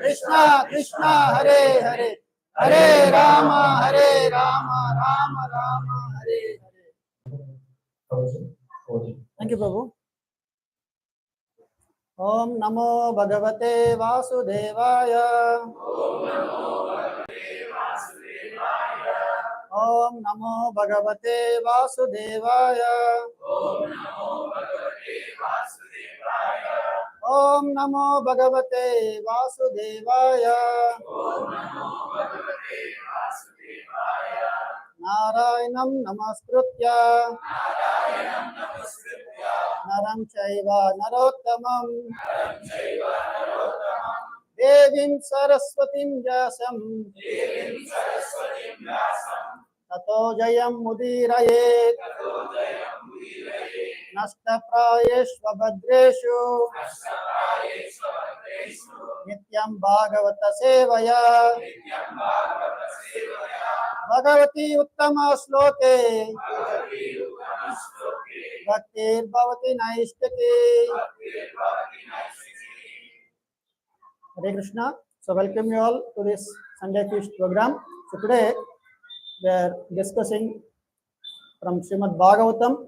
Krishna Krishna Hare Hare Hare Rama Rama Rama Hare Hare. Thank you, Prabhu. Om Namo Bhagavate Vasudevaya. Om Namo Bhagavate Vasudevaya. Om Namo Bhagavate Vasudevaya. Narayanam Namaskritya Naram Chaiva Narottamam Devim Saraswatim Vyasam Tato Jayam Mudirayet Nasta Prayeshva Bhadreshu Nityam Bhagavata Sevaya Bhagavati Uttama Shloke Bhaktir Bhavati Naishtake. Hare Krishna. So welcome you all to this Sunday Feast program. So today we are discussing from Srimad Bhagavatam,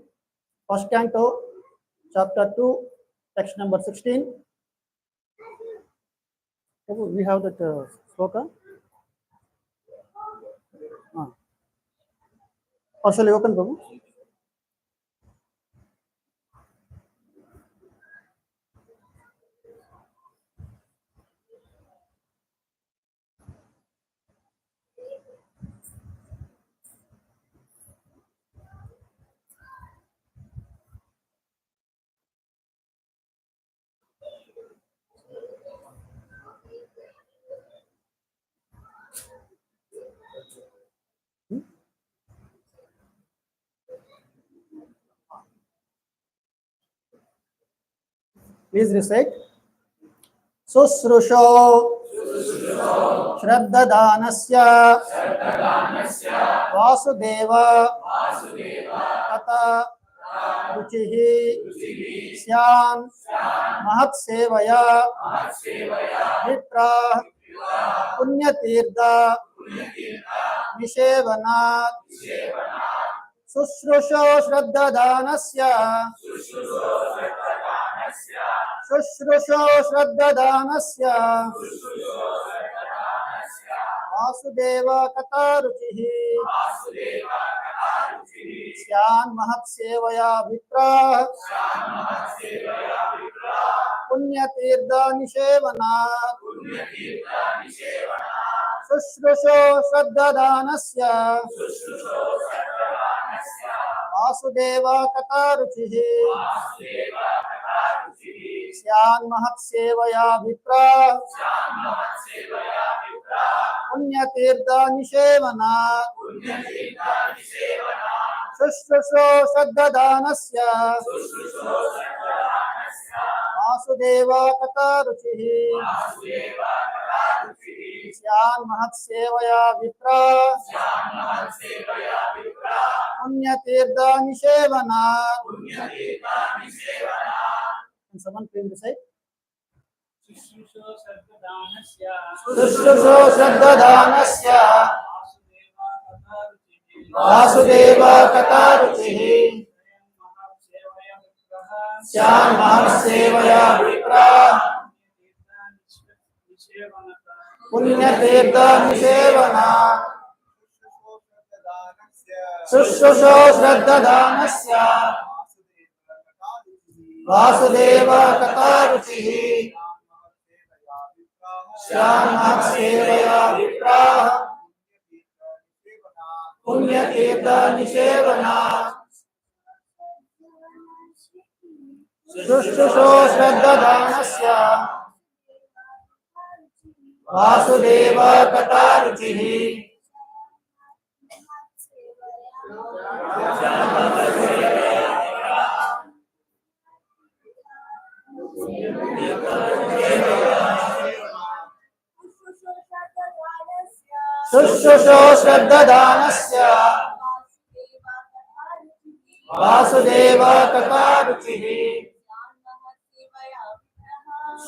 first canto, chapter 2, text number 16. We have that sloka. Or shall we open, Prabhu? Please recite. Susrusho Shraddhadanasya Vasudeva Kata Ruchihi Syan Mahatsevaya Vitra Punyatirtha Nishevanat Susrusho Shraddhadanasya Sushrusho Shraddhadanasya Vasudeva Kataruchihi Syan Mahatsevaya Vitra Punyatirtha Nishevanat Sushrusho Shraddhadanasya Vasudeva Kataruchihi Syan Mahatsevaya Vitra Punyatirtha Nishevanat Sushrusho Shraddhadanasya Vasudeva Kataruchihi Syan Mahatsevaya Vitra Punyatirtha Nishevanat. And someone please recite. Sushrusho Shraddhadanasya Vasudeva Kataruchihi Syan Mahatsevaya Vitra Punyatirtha Nishevanat. Sushrusho Shraddhadanasya Vasudeva Kataruchihi Syan Mahatsevaya Vitra Punyatirtha Nishevanat. Sushrusho Shraddhadanasya Vasudeva Kataruchihi Sushrusho Shraddhadanasya Vasudeva Kataruchihi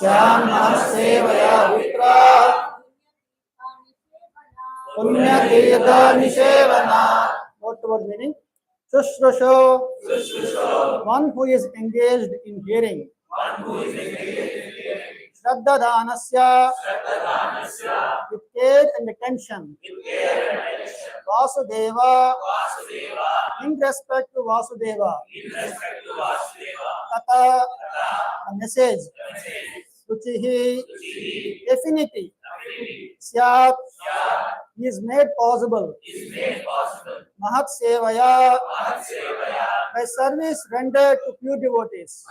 श्यामसेवया Vipra पुण्यतीर्थनिसेवना. What word meaning? Shushrusho, one who is engaged in hearing. Shraddhadanasya, with care and attention. Vasudeva, in respect to Vasudeva. Tata, a message. Ruchihi, affinity. Syat, is made possible. Mahat Sevaya, by service rendered to pure devotees.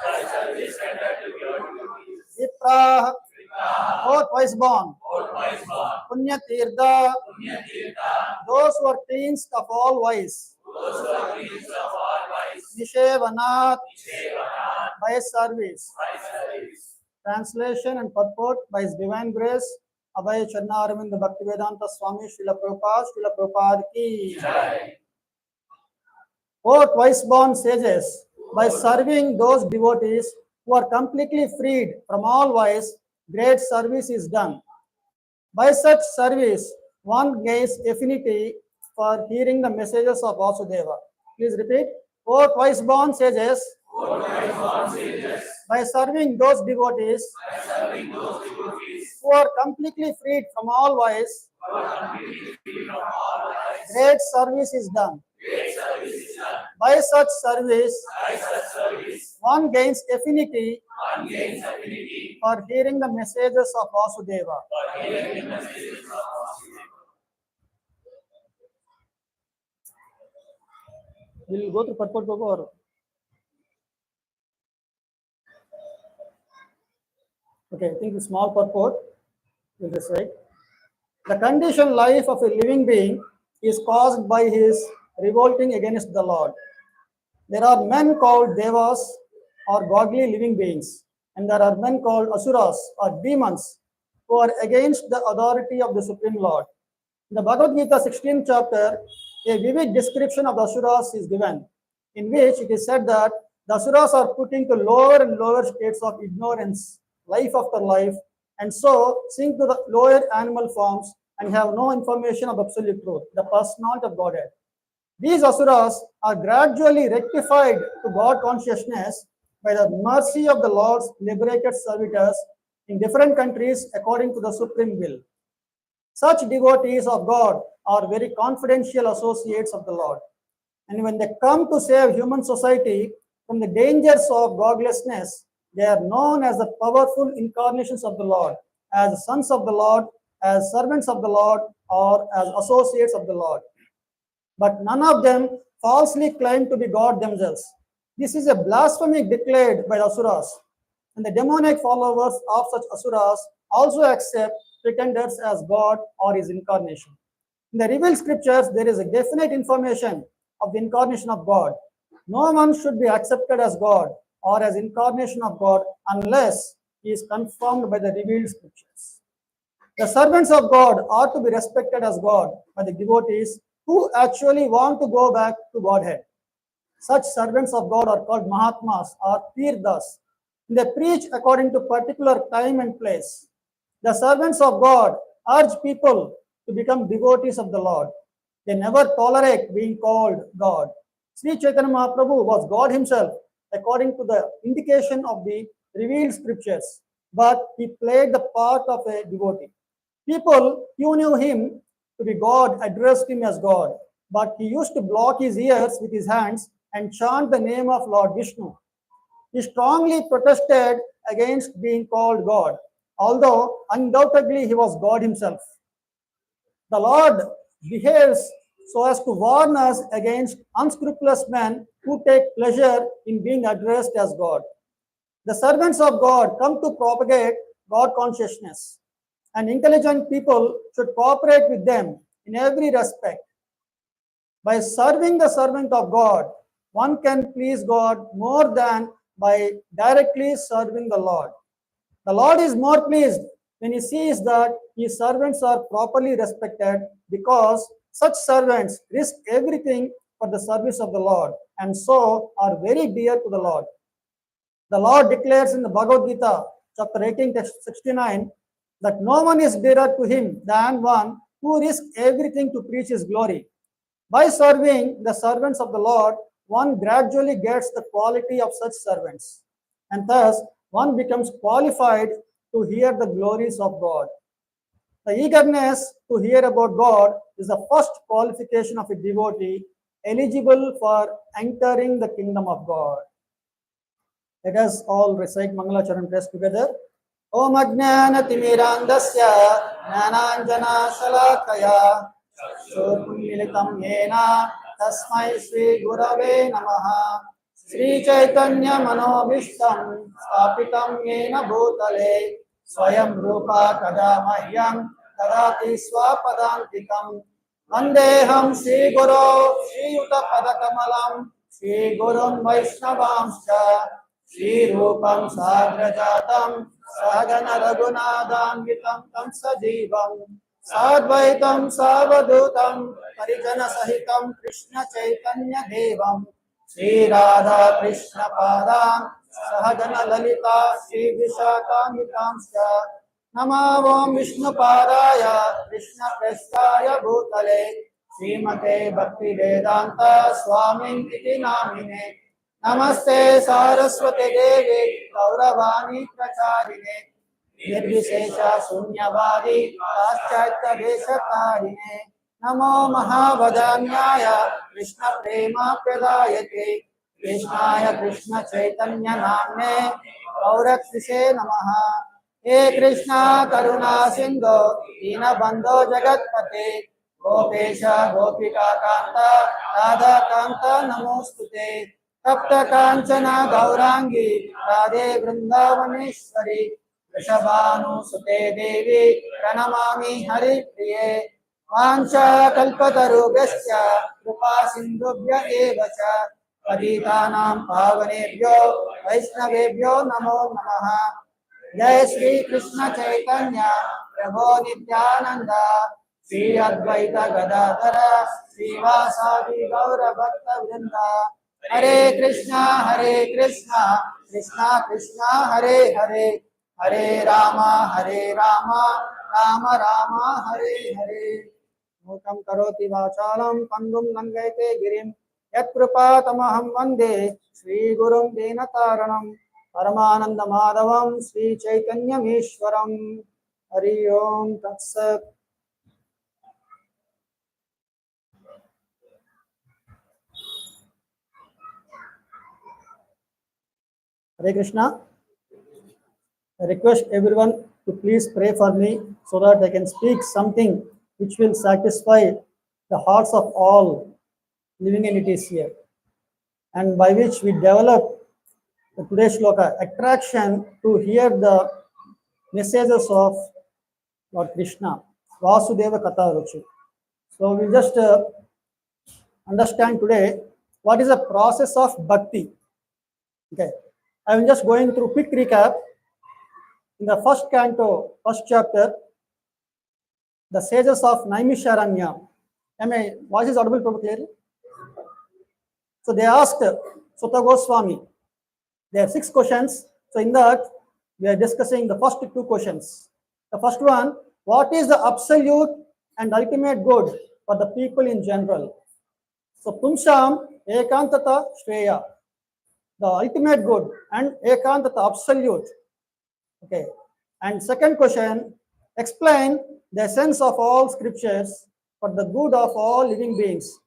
Vipra, or twice born. Punya Tirtha, those who are cleansed of all vice. Nishevanat, by service. Translation and purport by His Divine Grace, Abhay Charnaravind Bhaktivedanta Swami Srila Prabhupada ki. O twice born sages, by serving those devotees who are completely freed from all vice, great service is done. By such service, one gains affinity for hearing the messages of Vasudeva. Please repeat. O twice born sages, by serving those devotees who are completely freed from all vice, great service is done. By such service, one gains affinity for hearing the messages of Vasudeva. We'll go through purport, Babu, or okay, I think the small purport will recite. The conditioned life of a living being is caused by his revolting against the Lord. There are men called devas or godly living beings, and there are men called asuras or demons who are against the authority of the Supreme Lord. In the Bhagavad Gita 16th chapter, a vivid description of the asuras is given, in which it is said that the asuras are put into lower and lower states of ignorance, life after life, and so sink to the lower animal forms and have no information of absolute truth, the personality of Godhead. These asuras are gradually rectified to God consciousness by the mercy of the Lord's liberated servitors in different countries according to the supreme will. Such devotees of God are very confidential associates of the Lord. And when they come to save human society from the dangers of godlessness, they are known as the powerful incarnations of the Lord, as sons of the Lord, as servants of the Lord, or as associates of the Lord. But none of them falsely claim to be God themselves. This is a blasphemy declared by the asuras, and the demonic followers of such asuras also accept pretenders as God or his incarnation. In the revealed scriptures, there is a definite information of the incarnation of God. No one should be accepted as God or as incarnation of God unless he is confirmed by the revealed scriptures. The servants of God are to be respected as God by the devotees who actually want to go back to Godhead. Such servants of God are called Mahatmas or Tirthas. They preach according to particular time and place. The servants of God urge people to become devotees of the Lord. They never tolerate being called God. Sri Chaitanya Mahaprabhu was God himself according to the indication of the revealed scriptures, but he played the part of a devotee. People who knew him to be God addressed him as God, but he used to block his ears with his hands and chant the name of Lord Vishnu. He strongly protested against being called God, although undoubtedly he was God himself. The Lord behaves so as to warn us against unscrupulous men who take pleasure in being addressed as God. The servants of God come to propagate God consciousness, and intelligent people should cooperate with them in every respect. By serving the servant of God, one can please God more than by directly serving the Lord. The Lord is more pleased when he sees that his servants are properly respected, because such servants risk everything for the service of the Lord and so are very dear to the Lord. The Lord declares in the Bhagavad Gita, chapter 18, text 69, that no one is dearer to him than one who risks everything to preach his glory. By serving the servants of the Lord, one gradually gets the quality of such servants, and thus one becomes qualified to hear the glories of God. The eagerness to hear about God is the first qualification of a devotee eligible for entering the kingdom of God. Let us all recite Mangala Charan prayers together. Om Ajnana Timirandasya Jnananjana Shalakaya Churmilitam Yena Tasmai Shri Gurave Namaha Shri Chaitanya Manobhishtam Stapitam Yena Bhutale Swayam Rupa Kadamahyam Tadati Swapadantikam Vandeham Shri Guru Shri Yuta Padakamalam Shri Gurun Vaishnavamscha Shri Rupam Sagrajatam Sagana Raghunathanvitam Tam Sajivam Sadvaitam Savadutam Parijana Sahitam Krishna Chaitanya Devam Shri Radha Krishna Padam Sahagana Lalita Shri Vishakamitamscha Namavam Vishnu Padaya Krishna Prestaya Bhutale Srimate Bhakti Vedanta Swamin Iti Namine Namaste Saraswate Devi Gauravani Pracharine Nirvishesha Sunyavadi Paschatya Deshakarine Namo Mahavadanyaya Krishna Prema Pradayate Krishnaya Krishna Chaitanya Namne Gaurakrise Namaha He Krishna Karuna Sindhu Dina Bandho Jagatpate Gopesha Gopika Kanta Radha Kanta Namostute Tapta Kanchana Gaurangi Radhe Vrindavaneshwari Vrishabhanu Sute Devi Pranamami Hari Priye Vancha Kalpatarubhyascha Kripa Sindhubhya Evacha Patitanam Pavanebhyo Vaishnavebhyo Namo Namaha Jai Shri Krishna Chaitanya Prabhu Nityananda Shri Advaita Gadadhara Srivasadi Gaura Bhakta Vrinda Hare Krishna, Krishna Krishna, Hare Hare, Hare Rama, Rama Rama, Hare Hare. Mukam karoti vachalam pandum langayate girim yat krupatamaham vande Shri Gurum Dinataranam Paramananda Madhavam Shri Chaitanya Mishwaram. Hari Om Tat Sat. Hare Krishna. I request everyone to please pray for me so that I can speak something which will satisfy the hearts of all living entities here, and by which we develop the today's shloka attraction to hear the messages of Lord Krishna, Vasudeva Katha Ruchi. So we'll just understand today what is the process of bhakti. Okay, I'm just going through quick recap. In the first canto, first chapter, the sages of Naimisharanya. Voice is audible clearly? So they asked Sutta Goswami. There are 6 questions. So in that, we are discussing the first 2 questions. The first one, what is the absolute and ultimate good for the people in general? So Pumsham Ekantata Shreya, the ultimate good, and Ekantata absolute. Okay. And second question, explain the essence of all scriptures for the good of all living beings,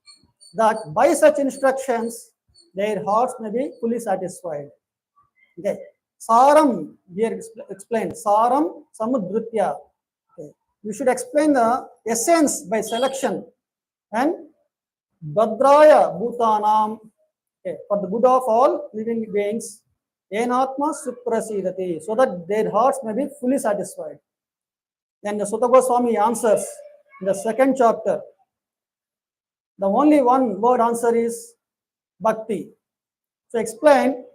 that by such instructions their hearts may be fully satisfied. Okay. Saram, here explained. Saram Samudritya. Okay. You should explain the essence by selection. And Badraya Bhutanam, okay, for the good of all living beings. Enatma Suprasidati, so that their hearts may be fully satisfied. Then the Sutta Goswami answers in the second chapter. The only one word answer is bhakti. So explain,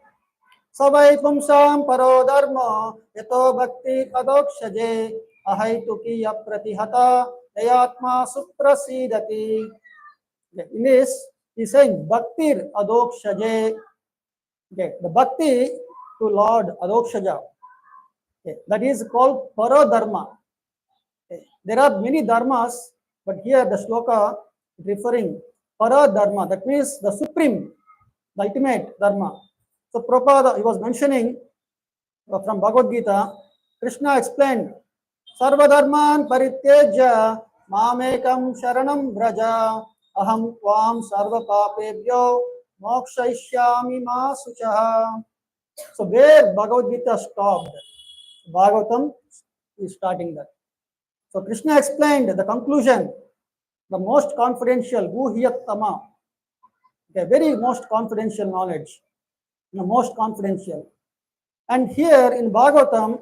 Savai Pumsam Paro Dharma Yato Bhakti Kadokshaje Ahaituki Yapratihata Yatma Suprasidati. In this, he is saying Bhaktir Adokshaje. Okay, the bhakti to Lord Adokshaja. Okay, that is called paradharma. Okay. There are many dharmas, but here the shloka is referring paradharma. That means the supreme, the ultimate dharma. So Prabhupada, he was mentioning from Bhagavad Gita, Krishna explained, Sarvadharman parityajya mamekam sharanam vraja aham tvam sarva papebhyo mokshayishyami ma suchaha. So where Bhagavad Gita stopped, Bhagavatam is starting that. So Krishna explained the conclusion, the most confidential, guhyattama, the very most confidential knowledge, the most confidential. And here in Bhagavatam,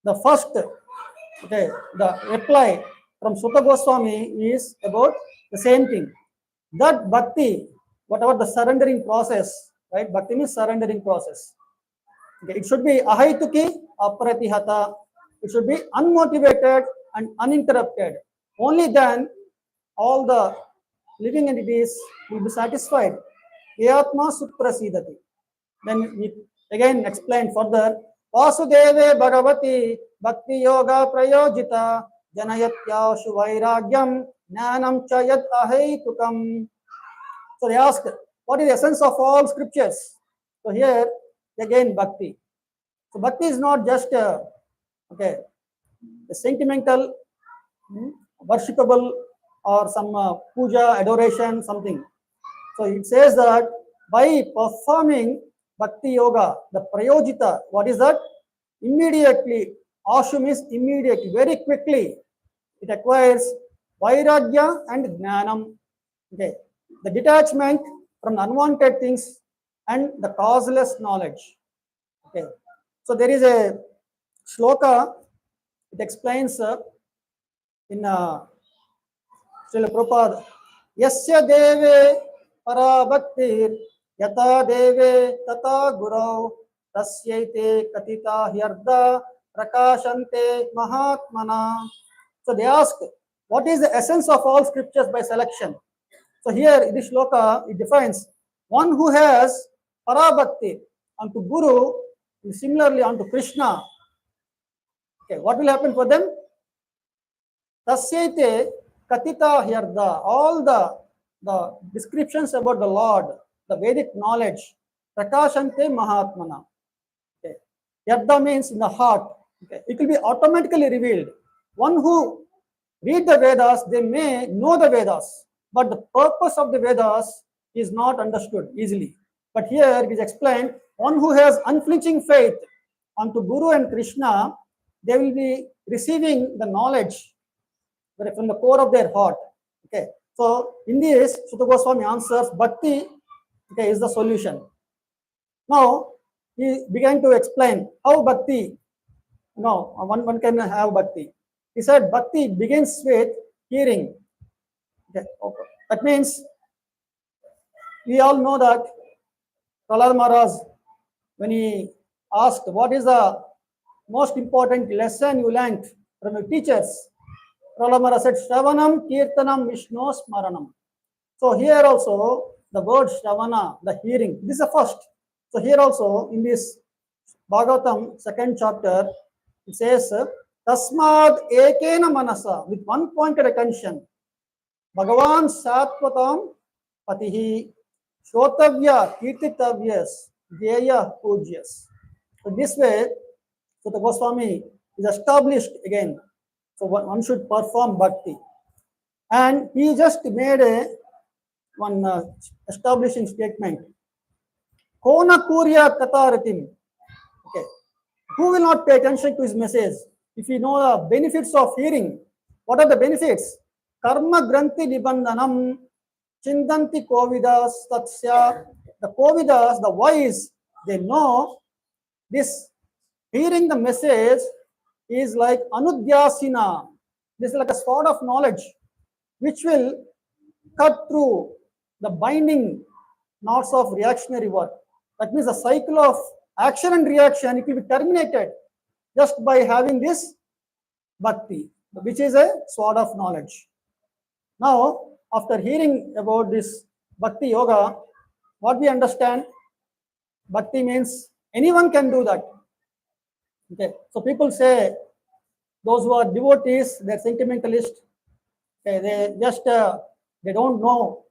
the first, okay, the reply from Sutta Goswami is about the same thing. That bhakti, whatever the surrendering process, right? Bhakti means surrendering process. Okay, it should be ahaituki, apratihata. It should be unmotivated and uninterrupted. Only then all the living entities will be satisfied. Yatma suprasidati. Then we again explain further. Vasudeve Bhagavati Bhakti Yoga Prayojita Janayatyashu Vairagyam Jnanam Chayat Ahaitukam. So they asked, what is the essence of all scriptures? So here again Bhakti. So Bhakti is not just a sentimental, worshipable, or some puja, adoration, something. So it says that by performing Bhakti Yoga, the Prayojita, what is that? Immediately, Ashu means immediately, very quickly, it acquires Vairagya and Jnanam. Okay. The detachment from unwanted things and the causeless knowledge. Okay. So there is a shloka, it explains in Srila Prabhupada, Yasya Deve Parabhaktir Yata Deve Tata Gurau Tasyaite Katita Hyarda Prakashante Mahatmana. So they ask, what is the essence of all scriptures by selection? So here in this shloka, it defines one who has Parabhakti onto Guru, and similarly onto Krishna. Okay, what will happen for them? Tasyaite Katita Hyarda, all the descriptions about the Lord, the Vedic knowledge, Prakashante Mahatmana. Okay. Yarda means in the heart. Okay. It will be automatically revealed. One who read the Vedas, they may know the Vedas, but the purpose of the Vedas is not understood easily. But here it is explained, one who has unflinching faith onto Guru and Krishna, they will be receiving the knowledge from the core of their heart. Okay. So in this, Sutta Goswami answers, Bhakti, okay, is the solution. Now he began to explain how Bhakti, one can have Bhakti. He said Bhakti begins with hearing. Okay. That means we all know that Prahlad Maharaj, when he asked what is the most important lesson you learned from your teachers, Prahlad Maharaj said, Shravanam, Kirtanam, Vishnu, Smaranam. So here also the word Shravana, the hearing, this is the first. So here also in this Bhagavatam, second chapter, it says, Tasmad ekena manasa, with one pointed attention, Bhagavan Satvatam Patihi, Shrotavya Kirtitavyas, Dhyaya Pujyas. So this way, so the Goswami is established again. So one should perform bhakti. And he just made one establishing statement. Kona Kurya Kataratim. Okay. Who will not pay attention to his message? If you know the benefits of hearing, what are the benefits? Karma Granthi Nibandhanam, Chindanti Kovidas Tatsya. The Kovidas, the wise, they know this hearing the message is like Anudhyasina. This is like a sword of knowledge which will cut through the binding knots of reactionary work. That means the cycle of action and reaction, it will be terminated just by having this bhakti, which is a sword of knowledge. Now, after hearing about this bhakti yoga, what we understand, bhakti means anyone can do that. Okay, so people say those who are devotees, they're sentimentalists. Okay, they just they don't know,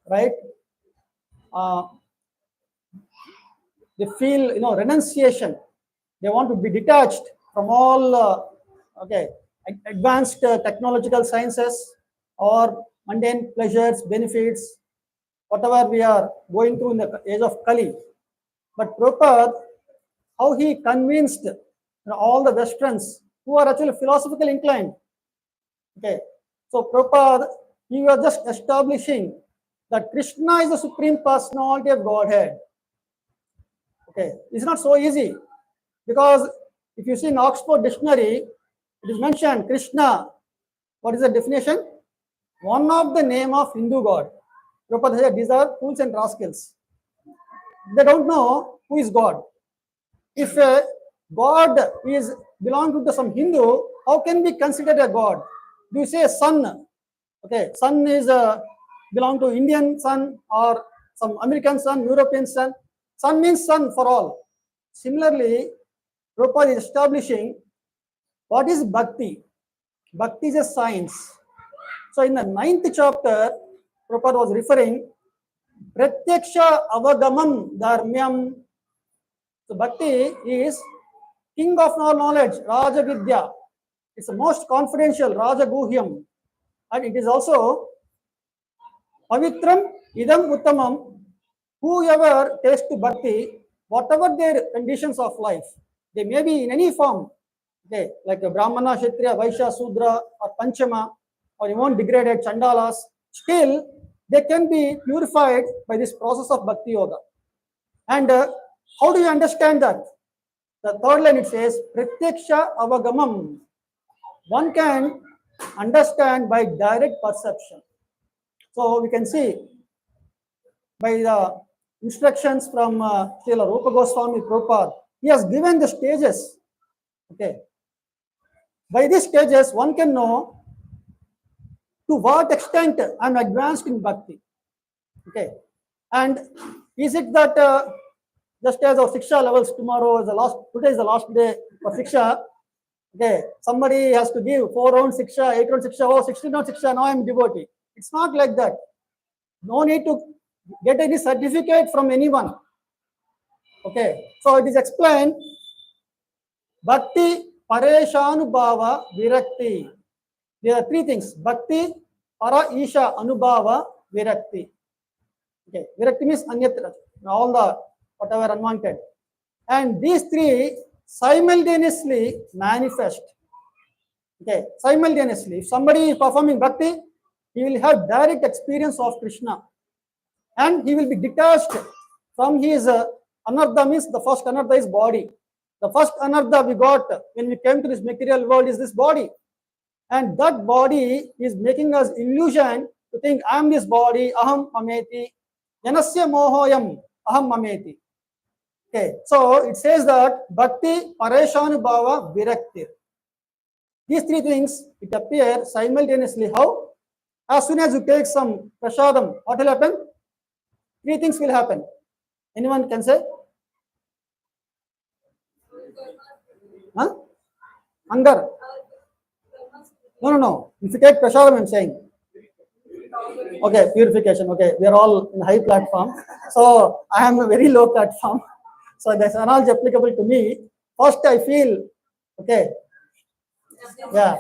right? Uh, they feel renunciation. They want to be detached from all okay advanced technological sciences or mundane pleasures, benefits, whatever we are going through in the age of Kali. But Prabhupada, how he convinced all the Westerns who are actually philosophically inclined. Okay, so Prabhupada, he was just establishing that Krishna is the supreme personality of Godhead. Okay, it's not so easy because if you see in Oxford Dictionary, it is mentioned Krishna. What is the definition? One of the name of Hindu god. Prabhupada said these are fools and rascals. They don't know who is God. If a God is belong to some Hindu, how can be considered a God? Do you say sun? Okay, sun is belong to Indian sun or some American sun, European sun. Sun means sun for all. Similarly, Prabhupada is establishing what is bhakti. Bhakti is a science. So in the 9th chapter, Prabhupada was referring Pratyaksha Avagamam Dharmyam. So bhakti is king of all knowledge, Raja Vidya. It's the most confidential, Raja Guhyam. And it is also Pavitram Idam Uttamam. Whoever takes to bhakti, whatever their conditions of life, they may be in any form, okay, like a Brahmana, Kshatriya, Vaishya, Sudra, or Panchama, or even degraded Chandalas, still they can be purified by this process of bhakti yoga. And how do you understand that? The third line it says, Pratyaksha Avagamam. One can understand by direct perception. So we can see by the instructions from Srila Rupa Goswami Prabhupada, he has given the stages. Okay. By these stages, one can know to what extent I am advanced in bhakti. Okay. And is it that just as our Siksha levels tomorrow is the last, today is the last day for Siksha. Okay, somebody has to give 4 rounds Siksha, 8 rounds Siksha, oh, 16 rounds Siksha, now I am devotee. It's not like that. No need to get any certificate from anyone. Okay, so it is explained Bhakti, Pareshanubhava, Virakti. There are 3 things Bhakti, Para, Isha, Anubhava, Virakti. Okay, Virakti means Anyatra, all the whatever unwanted. And these 3 simultaneously manifest. Okay, simultaneously. If somebody is performing bhakti, he will have direct experience of Krishna. And he will be detached from his anartha means the first anartha is body. The first anartha we got when we came to this material world is this body. And that body is making us illusion to think I am this body, aham mameti, janasya mohoyam, aham mameti. Okay, so it says that bhakti, pareshanubhava, virakti. These 3 things, it appear simultaneously. How? As soon as you take some prasadam, what will happen? 3 things will happen. Anyone can say? Huh? Hunger. No. If you take prasadam, I'm saying. Okay, purification. Okay, we are all in high platform. So I am a very low platform. So that's analogy applicable to me. First, I feel, okay, yeah,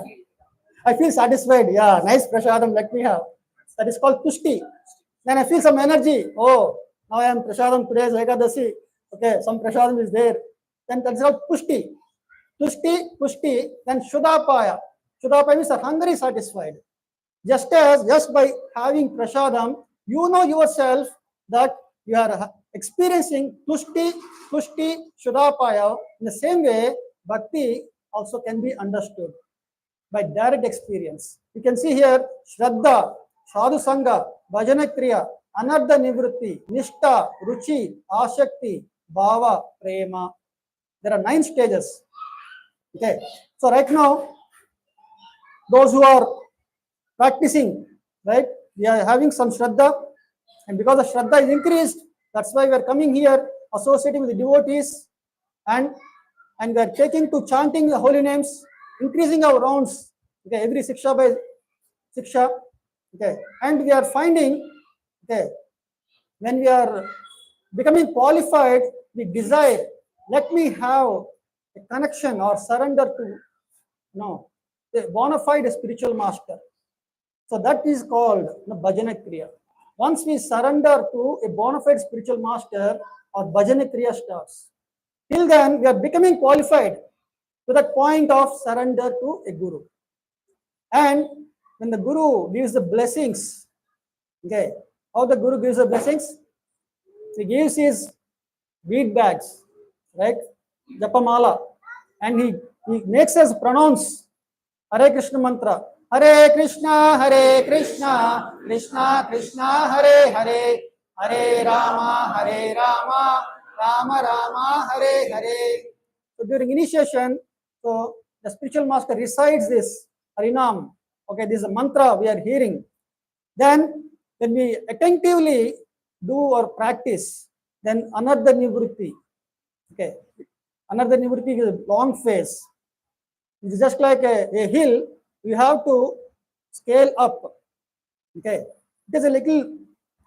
I feel satisfied. Yeah, nice prasadam, let me have. That is called tushti. Then I feel some energy. Oh, now I am prasadam, today is Ekadasi. Okay, some prasadam is there. Then that is called pushti. Pushti, then Shudapaya. Shudapaya means the hunger is satisfied. Just by having prasadam, you know yourself that you are experiencing tushti, Shudapaya. In the same way, bhakti also can be understood by direct experience. You can see here Shraddha, Sadhu Sangha, Bhajana Kriya, Anartha Nivritti, Nishta, Ruchi, Ashakti, Bhava, Prema. There are 9 stages. Okay. So right now, those who are practicing, right, we are having some Shraddha, and because the Shraddha is increased, that's why we are coming here, associating with the devotees, and and we are taking to chanting the holy names, increasing our rounds, okay, every siksha by siksha, okay, and we are finding, okay, when we are becoming qualified, we desire, let me have a connection or surrender to, no, a bona fide spiritual master. So that is called bhajana kriya. Once we surrender to a bona fide spiritual master, our bhajana kriya starts. Till then, we are becoming qualified to that point of surrender to a guru. And when the guru gives the blessings, okay, how the guru gives the blessings? He gives his bead bags, right? Japamala, and he makes us pronounce Hare Krishna mantra. Hare Krishna, Krishna Krishna, Hare Hare, Hare Rama, Rama Rama, Hare Hare. So during initiation, so the spiritual master recites this Harinam. Okay, this is a mantra we are hearing. Then when we attentively do or practice, then another nivritti. Okay, another nivritti is a long phase. It's just like a hill, you have to scale up. Okay, it is a little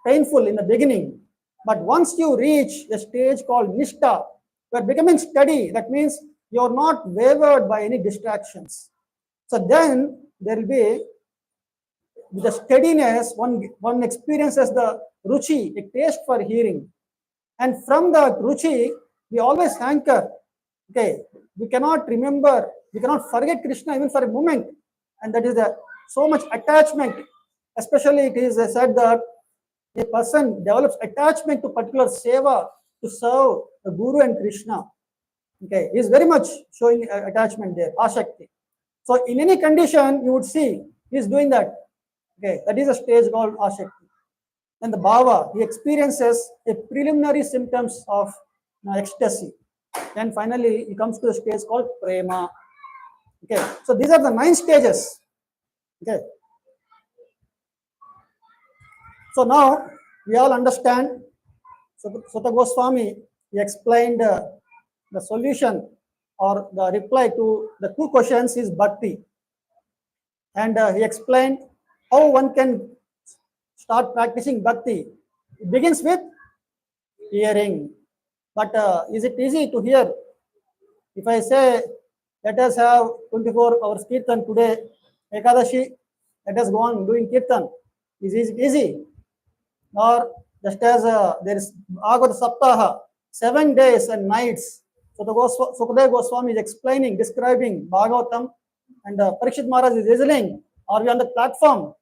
painful in the beginning, but once you reach a stage called Nishta, you are becoming steady. That means you are not wavered by any distractions. So then there will be the steadiness, one experiences the ruchi, a taste for hearing. And from the ruchi, we always anchor. Okay, we cannot remember, we cannot forget Krishna even for a moment. And that is so much attachment. Especially it is said that a person develops attachment to particular seva to serve the Guru and Krishna. Okay, he is very much showing attachment there, ashakti. So in any condition, you would see he is doing that. Okay, that is a stage called ashakti. Then the bhava, he experiences a preliminary symptoms of ecstasy. Then finally, he comes to a stage called prema. Okay, so these are the 9 stages. Okay. So now we all understand. Sutta Goswami, he explained the solution or the reply to the 2 questions is bhakti. And he explained how one can start practicing bhakti. It begins with hearing. But is it easy to hear? If I say, let us have 24 hours kirtan today, Ekadashi, let us go on doing kirtan. Is it easy? Or just as there is Bhagavad Saptaha, 7 days and nights. So the Sukadeva Goswami is explaining, describing Bhagavatam, and Parikshit Maharaj is listening. Are we on the platform?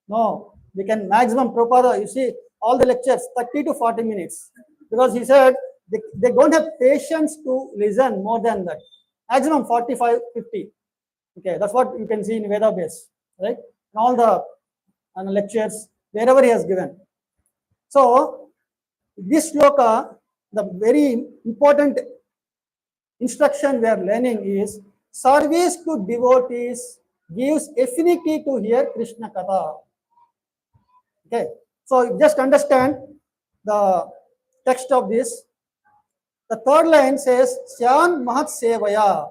No, we can maximum Prabhupada, you see, all the lectures, 30 to 40 minutes. Because he said, they don't have patience to listen more than that. Maximum 45, 50. Okay, that's what you can see in Veda base, right? And all the lectures, wherever he has given. So, this shloka, the very important instruction we are learning is, service to devotees gives affinity to hear Krishna Katha. Okay, so just understand the text of this. The 3rd line says, Syam Mahat Sevaya.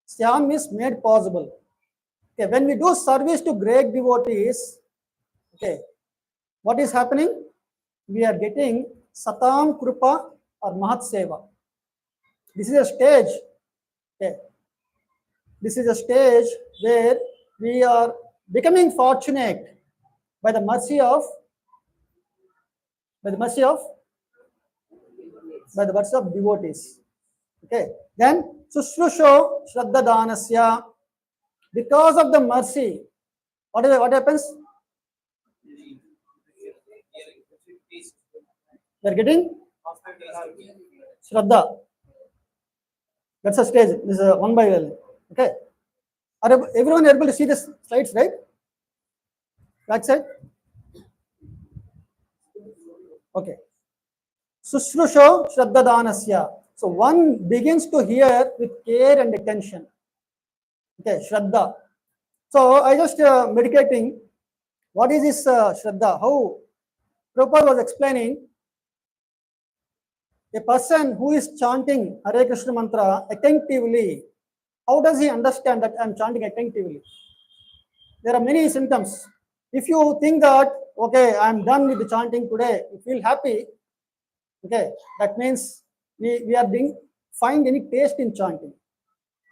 Syam is made possible. Okay, when we do service to great devotees, okay, what is happening? We are getting Satam Krupa or Mahat Seva. This is a stage. Okay. This is a stage where we are becoming fortunate by the mercy of devotees. Okay. Then Sushrusho Shraddha Danasya. Because of the mercy, what happens? We are getting Shraddha. That's a stage. This is a 1 by 1. Okay. Are everyone able to see the slides, right? Back side. Okay. Sushrusho Shraddha Danasya. So one begins to hear with care and attention. Okay, Shraddha. So I just meditating. What is this Shraddha? How Prabhupada was explaining. A person who is chanting Hare Krishna mantra attentively, how does he understand that I'm chanting attentively? There are many symptoms. If you think that, okay, I'm done with the chanting today, you feel happy, okay, that means we are being find any taste in chanting.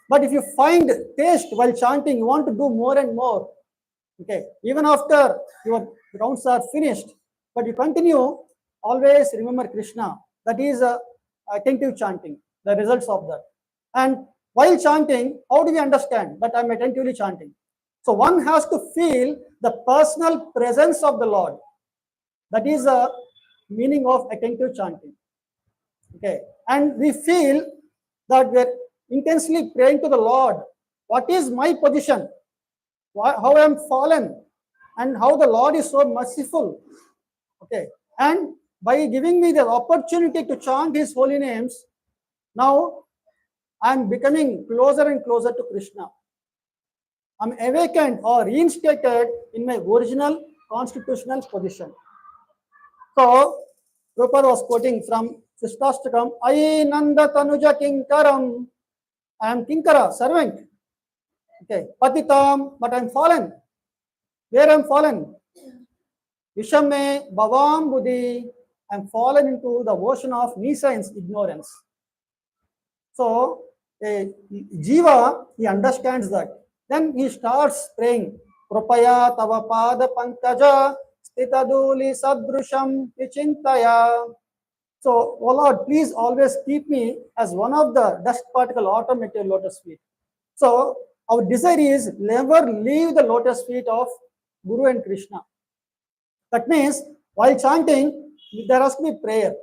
But if you find taste while chanting, you want to do more and more, okay, even after your rounds are finished, but you continue, always remember Krishna. That is attentive chanting, the results of that. And while chanting, how do we understand that I'm attentively chanting? So one has to feel the personal presence of the Lord. That is the meaning of attentive chanting. Okay, and we feel that we're intensely praying to the Lord. What is my position? How I am fallen, and how the Lord is so merciful. Okay, and by giving me the opportunity to chant His holy names, now I am becoming closer and closer to Krishna. I'm awakened or reinstated in my original constitutional position. So, Prabhupada was quoting from Srishtastakam, Ai Nanda Tanuja Kinkaram. I am Kinkara, servant. Okay, Patitam, but I am fallen. Where I am fallen? Vishame Bhavam Buddhi. I am fallen into the ocean of nescience, ignorance. So, a Jiva, he understands that. Then he starts praying, Prapaya Tava Pada Pankaja Stitaduli Sadrusham Vichintaya. So, oh Lord, please always keep me as one of the dust particle autumn at your lotus feet. So, our desire is never leave the lotus feet of Guru and Krishna. That means, while chanting, there has to be prayer.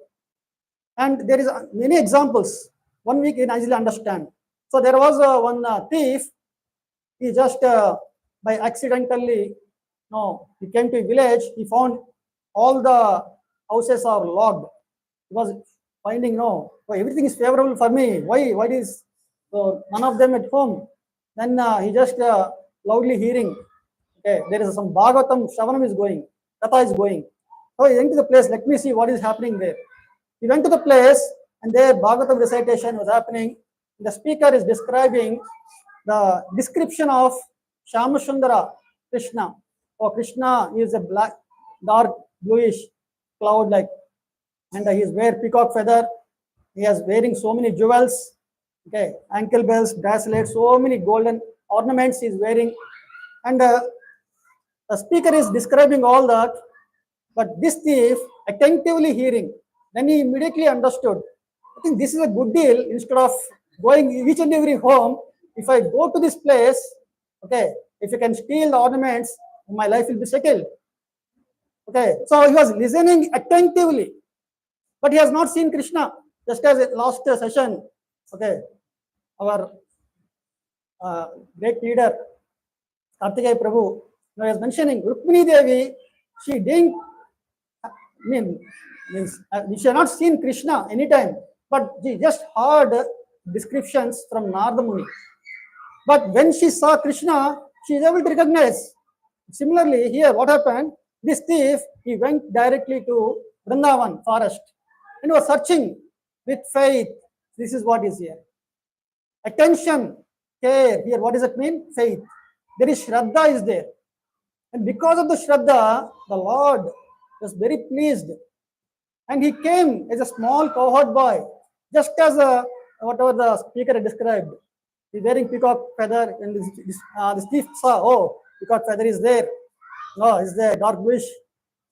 And there is many examples. One we can easily understand. So, there was one thief. He just by accidentally, he came to a village. He found all the houses are locked. He was finding, everything is favorable for me. Why is none of them at home? Then he just loudly hearing, okay, there is some Bhagavatam Shravanam is going, Katha is going. So he went to the place, let me see what is happening there. He went to the place and there Bhagavatam recitation was happening. The speaker is describing the description of Shamashundara Krishna. Oh, Krishna is a black, dark, bluish cloud like, and he is wearing peacock feather. He is wearing so many jewels, okay, ankle bells, bracelets, so many golden ornaments he is wearing. And the speaker is describing all that, but this thief attentively hearing, then he immediately understood. I think this is a good deal. Instead of going each and every home, if I go to this place, okay, if you can steal the ornaments, my life will be settled. Okay, so he was listening attentively, but he has not seen Krishna. Just as last session, okay, our great leader, Kartikeya Prabhu, was mentioning Rukmini Devi, she didn't means she had not seen Krishna anytime, but she just heard descriptions from Narada Muni. But when she saw Krishna, she is able to recognize. Similarly, here what happened? This thief, he went directly to Vrindavan forest and was searching with faith. This is what is here. Attention, care. Here, what does it mean? Faith. There is Shraddha is there. And because of the Shraddha, the Lord was very pleased. And he came as a small cohort boy, just as whatever the speaker described. He's wearing peacock feather, and this thief saw, oh, peacock feather is there. No, is there dark bluish,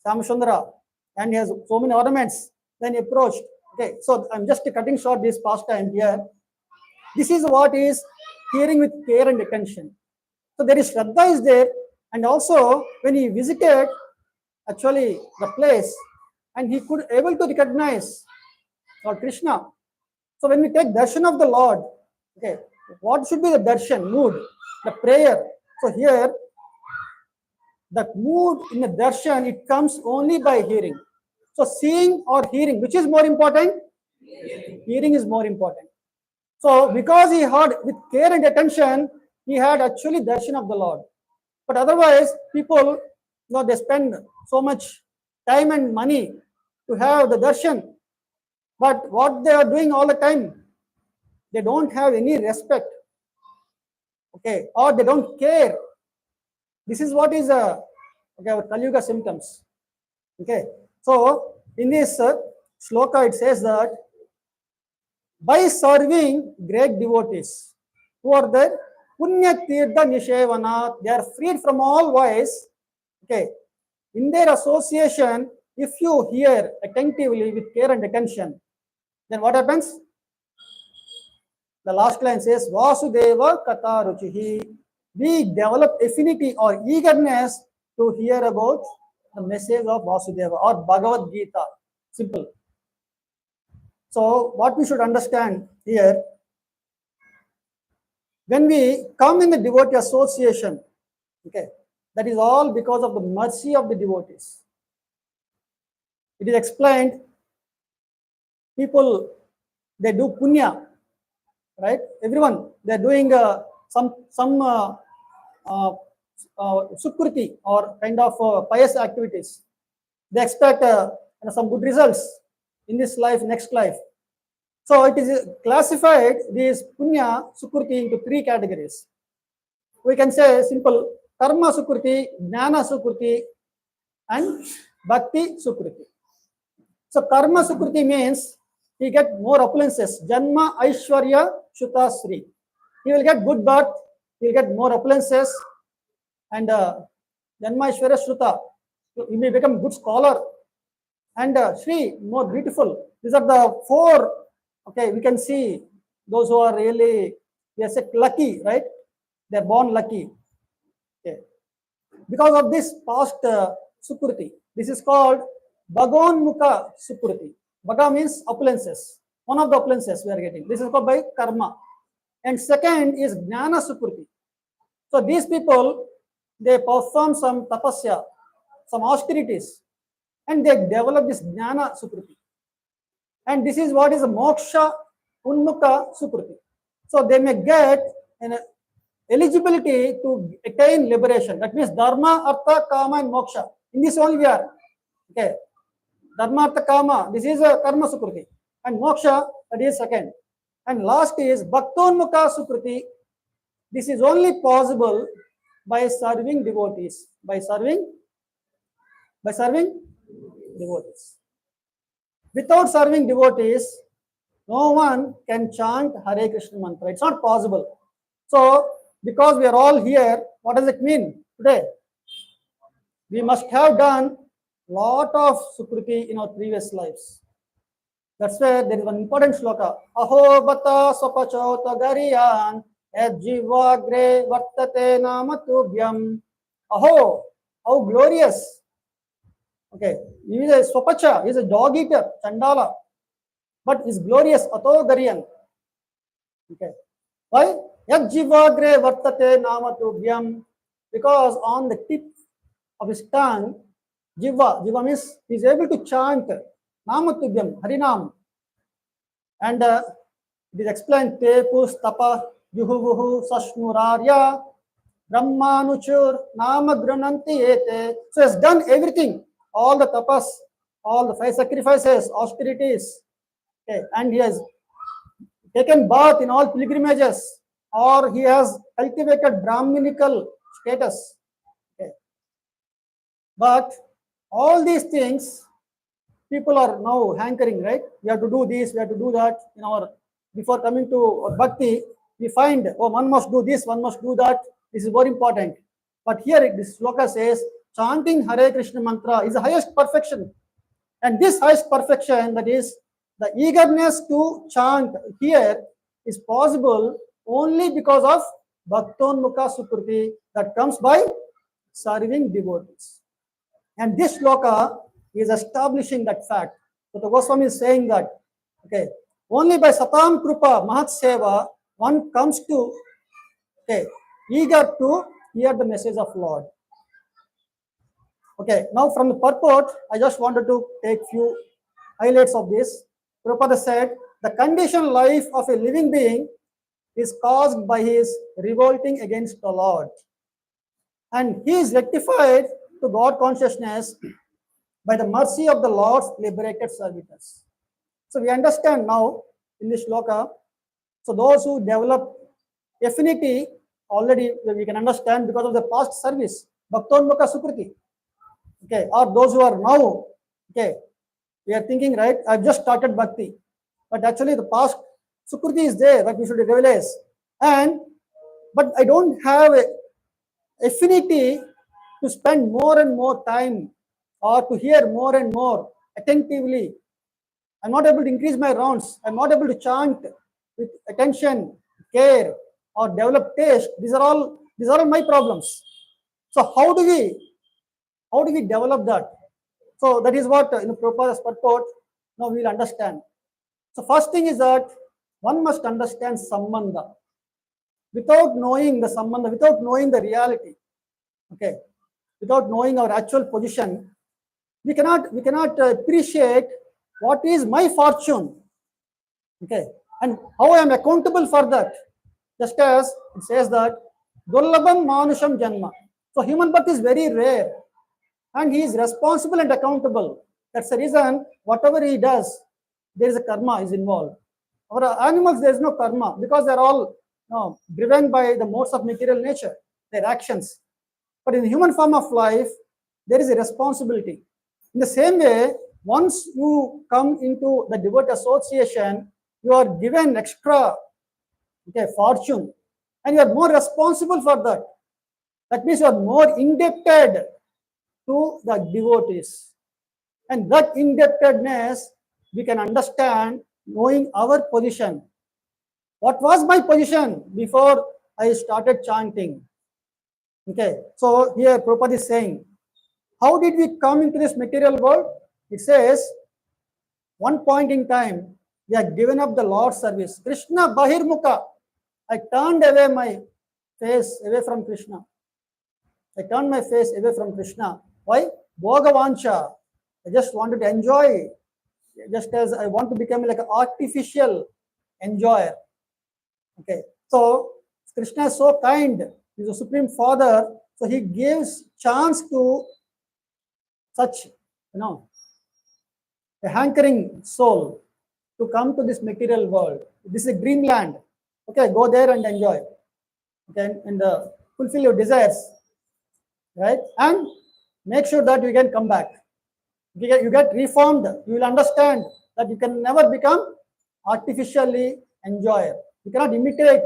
Samashundara, and he has so many ornaments. Then he approached. Okay, so I'm just cutting short this pastime here. This is what is hearing with care and attention. So there is Shraddha is there, and also when he visited actually the place, and he could able to recognize Lord Krishna. So when we take darshan of the Lord, okay, what should be the darshan mood, the prayer? So here, the mood in the darshan, it comes only by hearing. So seeing or hearing, which is more important? Hearing is more important. So because he heard with care and attention, he had actually darshan of the Lord. But otherwise, people, they spend so much time and money to have the darshan. But what they are doing all the time, they don't have any respect, okay, or they don't care. This is what is okay, our Kali Yuga symptoms. Okay, so in this shloka it says that by serving great devotees who are there, Punya Tirtha Nishevana, they are freed from all vice. Okay, in their association, if you hear attentively with care and attention, then what happens? The last line says, Vasudeva Kata Ruchihi. We develop affinity or eagerness to hear about the message of Vasudeva or Bhagavad Gita. Simple. So, what we should understand here, when we come in the devotee association, okay, that is all because of the mercy of the devotees. It is explained, people, they do punya, right? Everyone, they are doing some sukriti or kind of pious activities. They expect some good results in this life, next life. So it is classified these punya sukriti into three categories. We can say simple karma sukriti, jnana sukriti, and bhakti sukriti. So karma sukriti means he get more opulences. Janma Aishwarya Shuta Sri. He will get good birth, he will get more opulences, and Janma Aishwarya Shruta. He may become good scholar, and Sri, more beautiful. These are the four. Okay, we can see those who are really, we are say lucky, right? They are born lucky. Okay. Because of this past sukriti, this is called Bhagonmukha sukriti. Bhaga means opulences. One of the opulences we are getting. This is called by karma. And second is jnana sukriti. So these people, they perform some tapasya, some austerities, and they develop this jnana sukriti. And this is what is moksha unmukha sukriti. So they may get an eligibility to attain liberation. That means dharma, artha, kama, and moksha. In this only we are. Okay. Dharma, artha, kama. This is a karma sukriti. And moksha, that is second. And last is bhaktonmukha sukriti. This is only possible by serving devotees. By serving devotees. Without serving devotees, no one can chant Hare Krishna mantra. It's not possible. So, because we are all here, what does it mean today? We must have done lot of sukriti in our previous lives. That's where there is one important shloka. Aho bata swapachota gariyan jivagre vartate namatubhyam. Aho, how glorious. Okay, he is a swapacha, he is a dog eater, chandala, but is glorious, ato gariyan. Okay, why? Yajjivagre vartate namatubhyam, because on the tip of his tongue, jiva means he is able to chant namatubhyam, harinam. And it is explained, te pustapa yuhuvuhu sashnurarya brahmanuchur namagrananti ete. So he has done everything, all the tapas, all the 5 sacrifices, austerities, okay, and he has taken bath in all pilgrimages, or he has cultivated Brahminical status. Okay. But all these things, people are now hankering, right? We have to do this, we have to do that. In our, before coming to bhakti, we find, oh, one must do this, one must do that. This is very important. But here, this shloka says, chanting Hare Krishna mantra is the highest perfection. And this highest perfection, that is the eagerness to chant here, is possible only because of bhaktonmukha sukriti that comes by serving devotees. And this shloka is establishing that fact. So the Goswami is saying that, okay, only by satam krupa mahat seva one comes to, okay, eager to hear the message of Lord. Okay, now from the purport, I just wanted to take few highlights of this. Prabhupada said, the conditioned life of a living being is caused by his revolting against the Lord. And he is rectified to God consciousness by the mercy of the Lord's liberated servitors. So we understand now in this shloka. So those who develop affinity already we can understand because of the past service, bhaktonmukha sukriti. Okay, or those who are now, okay, we are thinking, right, I've just started bhakti, but actually the past sukriti is there that we should realize. But I don't have a affinity to spend more and more time or to hear more and more attentively. I'm not able to increase my rounds. I'm not able to chant with attention, care, or develop taste. These are all my problems. So how do we develop that? So that is what in Prabhupada's purport now we will understand. So first thing is that one must understand sambandha. Without knowing the sambandha, without knowing the reality, okay, without knowing our actual position, we cannot appreciate what is my fortune, okay, and how I am accountable for that. Just as it says that Durlabham Manusham Janma. So human birth is very rare, and he is responsible and accountable. That's the reason whatever he does, there is a karma is involved. Our animals, there is no karma because they're all driven by the modes of material nature, their actions. But in the human form of life, there is a responsibility. In the same way, once you come into the devotee association, you are given extra fortune, and you are more responsible for that. That means you are more indebted to the devotees. And that indebtedness we can understand knowing our position. What was my position before I started chanting? Okay, so here Prabhupada is saying, how did we come into this material world? It says, one point in time, we have given up the Lord's service. Krishna Bahirmukha. I turned away my face away from Krishna. I turned my face away from Krishna. Why? Bhogavancha. I just wanted to enjoy, just as I want to become like an artificial enjoyer. Okay, so Krishna is so kind. He's a Supreme Father, so he gives chance to such, a hankering soul to come to this material world. This is a dreamland. Okay, go there and enjoy. Okay, and fulfill your desires, right? And make sure that you can come back. You get reformed. You will understand that you can never become artificially enjoyer. You cannot imitate.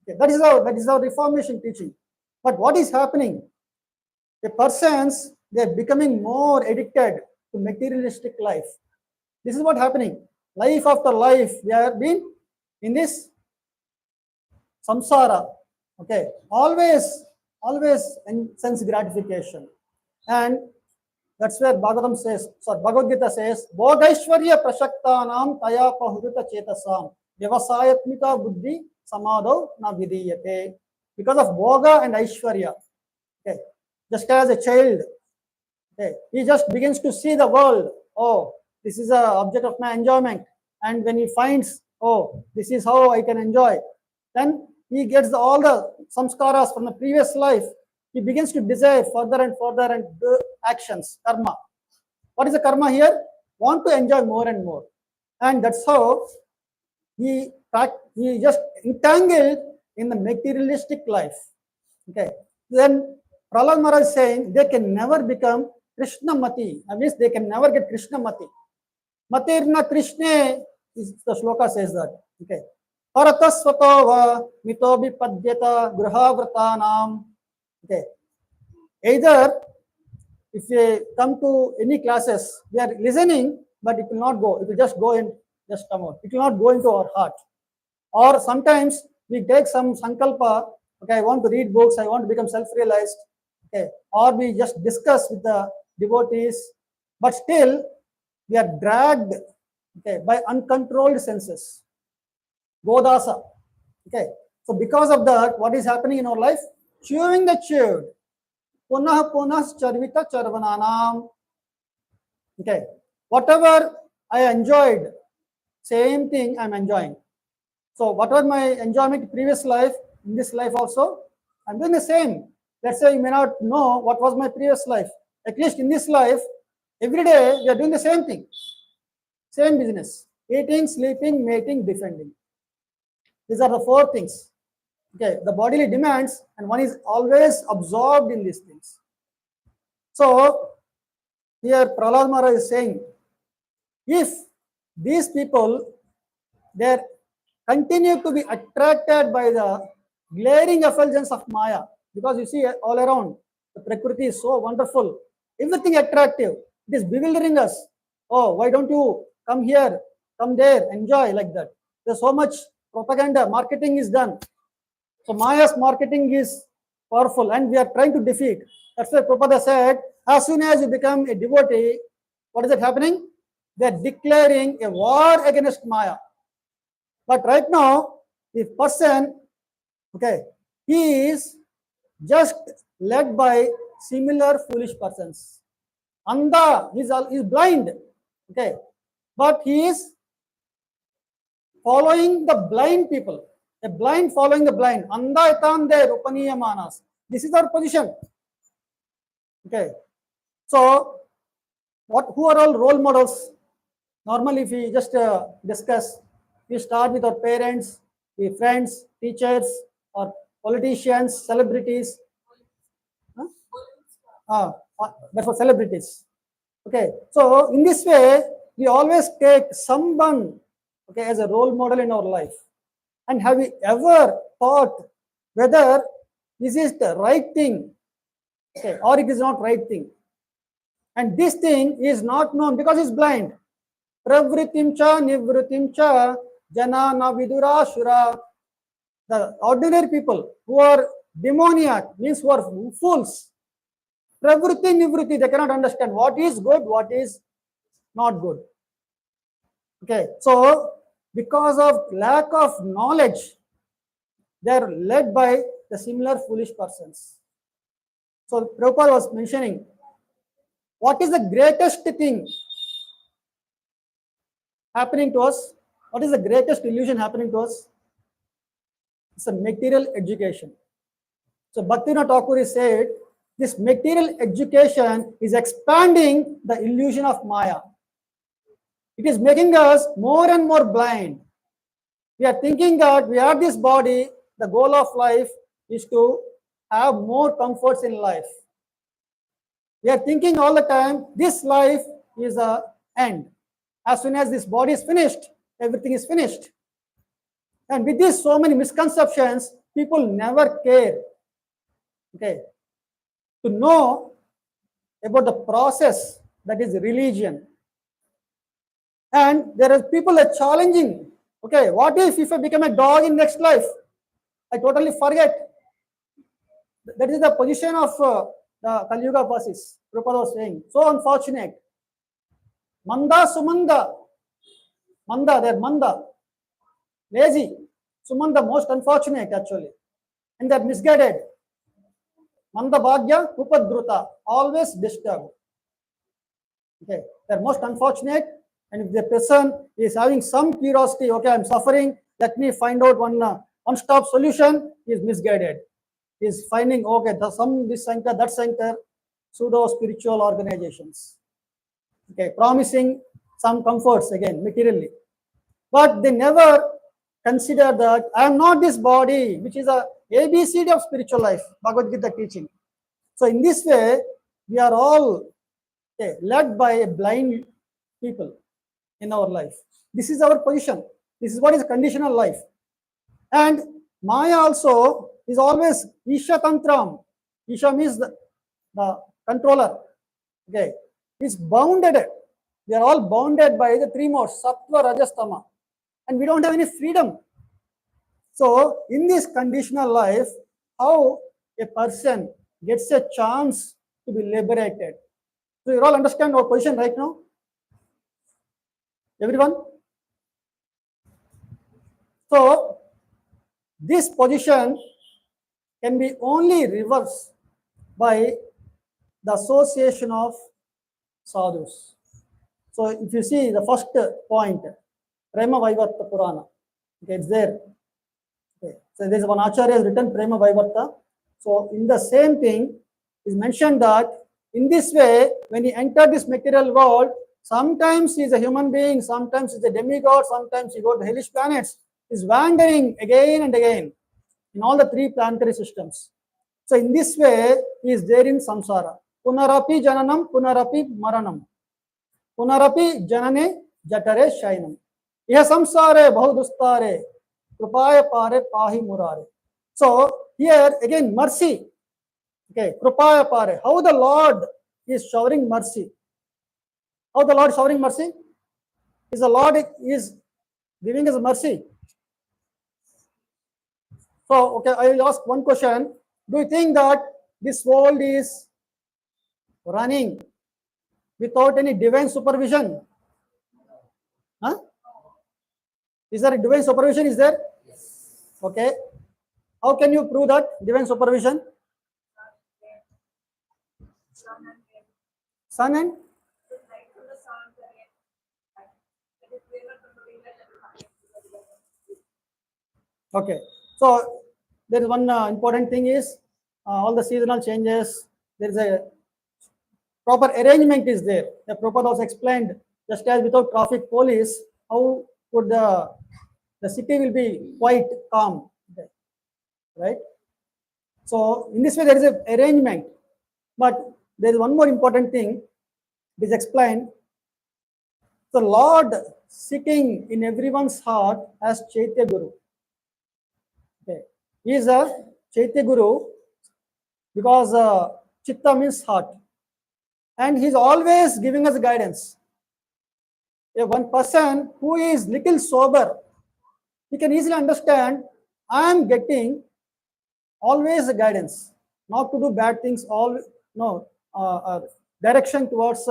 Okay, that is our reformation teaching. But what is happening? The persons, they are becoming more addicted to materialistic life. This is what happening. Life after life, we have been in this samsara. Okay, always sense gratification, and that's where Bhagavatam says. So Bhagavad Gita says, "Bhogaishvarya prashaktanam taya pahuruta chetasam vyavasayatmika buddhi samadho na vidiyate." Because of bhoga and aishvarya, okay, just as a child, okay, he just begins to see the world. Oh, this is a object of my enjoyment, and when he finds, oh, this is how I can enjoy, then he gets all the samskaras from the previous life. He begins to desire further and further and do actions, karma. What is the karma here? Want to enjoy more and more. And that's how he just entangled in the materialistic life. Okay. Then Prahlad Maharaj is saying they can never become Krishna Mati. That means they can never get Krishna Mati. Matirna Krishna, the shloka says that. Okay. Paratasvatova mitobi padyata gruhavratanam. Okay. Either if we come to any classes, we are listening, but it will not go. It will just go and just come out. It will not go into our heart. Or sometimes we take some sankalpa. Okay, I want to read books. I want to become self-realized. Okay. Or we just discuss with the devotees, but still we are dragged, okay, by uncontrolled senses. Godasa. Okay. So because of that, what is happening in our life? Chewing the chewed. Punah punas charvita charvananam. Okay. Whatever I enjoyed, same thing I'm enjoying. So whatever my enjoyment in previous life, in this life also, I'm doing the same. Let's say you may not know what was my previous life. At least in this life, every day we are doing the same thing. Same business. eating, sleeping, mating, defending. These are the four things. Okay, the bodily demands, and one is always absorbed in these things. So here Prahlad Maharaj is saying, if these people, they continue to be attracted by the glaring effulgence of Maya, because you see all around, the Prakriti is so wonderful, everything attractive, it is bewildering us. Oh, why don't you come here, come there, enjoy like that? There's so much propaganda, marketing is done. So Maya's marketing is powerful and we are trying to defeat. That's why Prabhupada said, as soon as you become a devotee, what is it happening? They are declaring a war against Maya. But right now, the person, okay, he is just led by similar foolish persons. Andha, he is blind, okay, but he is following the blind people. A blind following the blind. Andha etande rupaniya manas. This is our position. Okay. So, who are all role models? Normally, if we just discuss, we start with our parents, the friends, teachers, or politicians, celebrities. That's for celebrities. Okay. So, in this way, we always take someone, okay, as a role model in our life. And have we ever thought whether this is the right thing, okay, or it is not right thing? And this thing is not known because it's blind. Pravritim cha nivritim cha jana na vidura shura. The ordinary people who are demoniac, means who are fools. Pravriti nivriti, they cannot understand what is good, what is not good. Okay, so because of lack of knowledge, they are led by the similar foolish persons. So Prabhupada was mentioning, what is the greatest thing happening to us? What is the greatest illusion happening to us? It's a material education. So Bhaktivinoda Thakur is said, this material education is expanding the illusion of Maya. It is making us more and more blind. We are thinking that we are this body, the goal of life is to have more comforts in life. We are thinking all the time, this life is an end. As soon as this body is finished, everything is finished. And with this so many misconceptions, people never care, okay, to know about the process that is religion. And there are people that are challenging, okay, what if I become a dog in next life? I totally forget. That is the position of the Kali Yuga verses. Prabhupada was saying, so unfortunate. Manda Sumanda. Manda, they're Manda. Lazy. Sumanda, most unfortunate actually. And they're misguided. Manda Bhagya, Upadruta, always disturbed. Okay, they're most unfortunate. And if the person is having some curiosity, okay, I'm suffering, let me find out one-stop solution, he is misguided. He is finding, okay, this center, that center, pseudo-spiritual organizations. Okay, promising some comforts again, materially. But they never consider that I am not this body, which is a ABCD of spiritual life, Bhagavad Gita teaching. So in this way, we are all led by a blind people in our life. This is our position. This is what is conditional life. And Maya also is always Isha Tantram. Isha means the controller. Okay, it's bounded. We are all bounded by the three modes, Sattva, Rajas, Tama. And we don't have any freedom. So in this conditional life, how a person gets a chance to be liberated? So you all understand our position right now? Everyone? So this position can be only reversed by the association of sadhus. So if you see the first point, Prema Vaivarta Purana, okay, it's there. Okay. So there's one Acharya has written Prema Vaivarta. So in the same thing is mentioned that in this way, when he entered this material world, Sometimes he is a human being, sometimes he is a demigod, sometimes he goes to hellish planets. He is wandering again and again in all the three planetary systems. So in this way, he is there in samsara. Punarapi jananam, punarapi maranam. Punarapi janane jatare shainam. Iha samsare bahudustare, krupaya pare pahi murare. So here again mercy. Okay, krupaya pare. How the Lord is showering mercy. How the Lord is showering mercy? Is the Lord is giving us mercy. So, okay, I will ask one question. Do you think that this world is running without any divine supervision? Huh? Is there a divine supervision? Is there? Okay. How can you prove that divine supervision? Sun and? Okay. So there is one important thing is all the seasonal changes. There is a proper arrangement is there. The Prabhupada was explained just as without traffic police, how could the city will be quite calm, right? So in this way there is an arrangement, but there is one more important thing. It is explained. The Lord sitting in everyone's heart as Chaitya Guru. Okay. He is a Chaitya Guru because Chitta means heart. And he is always giving us guidance. If one person who is little sober, he can easily understand, I am getting always the guidance, not to do bad things, direction towards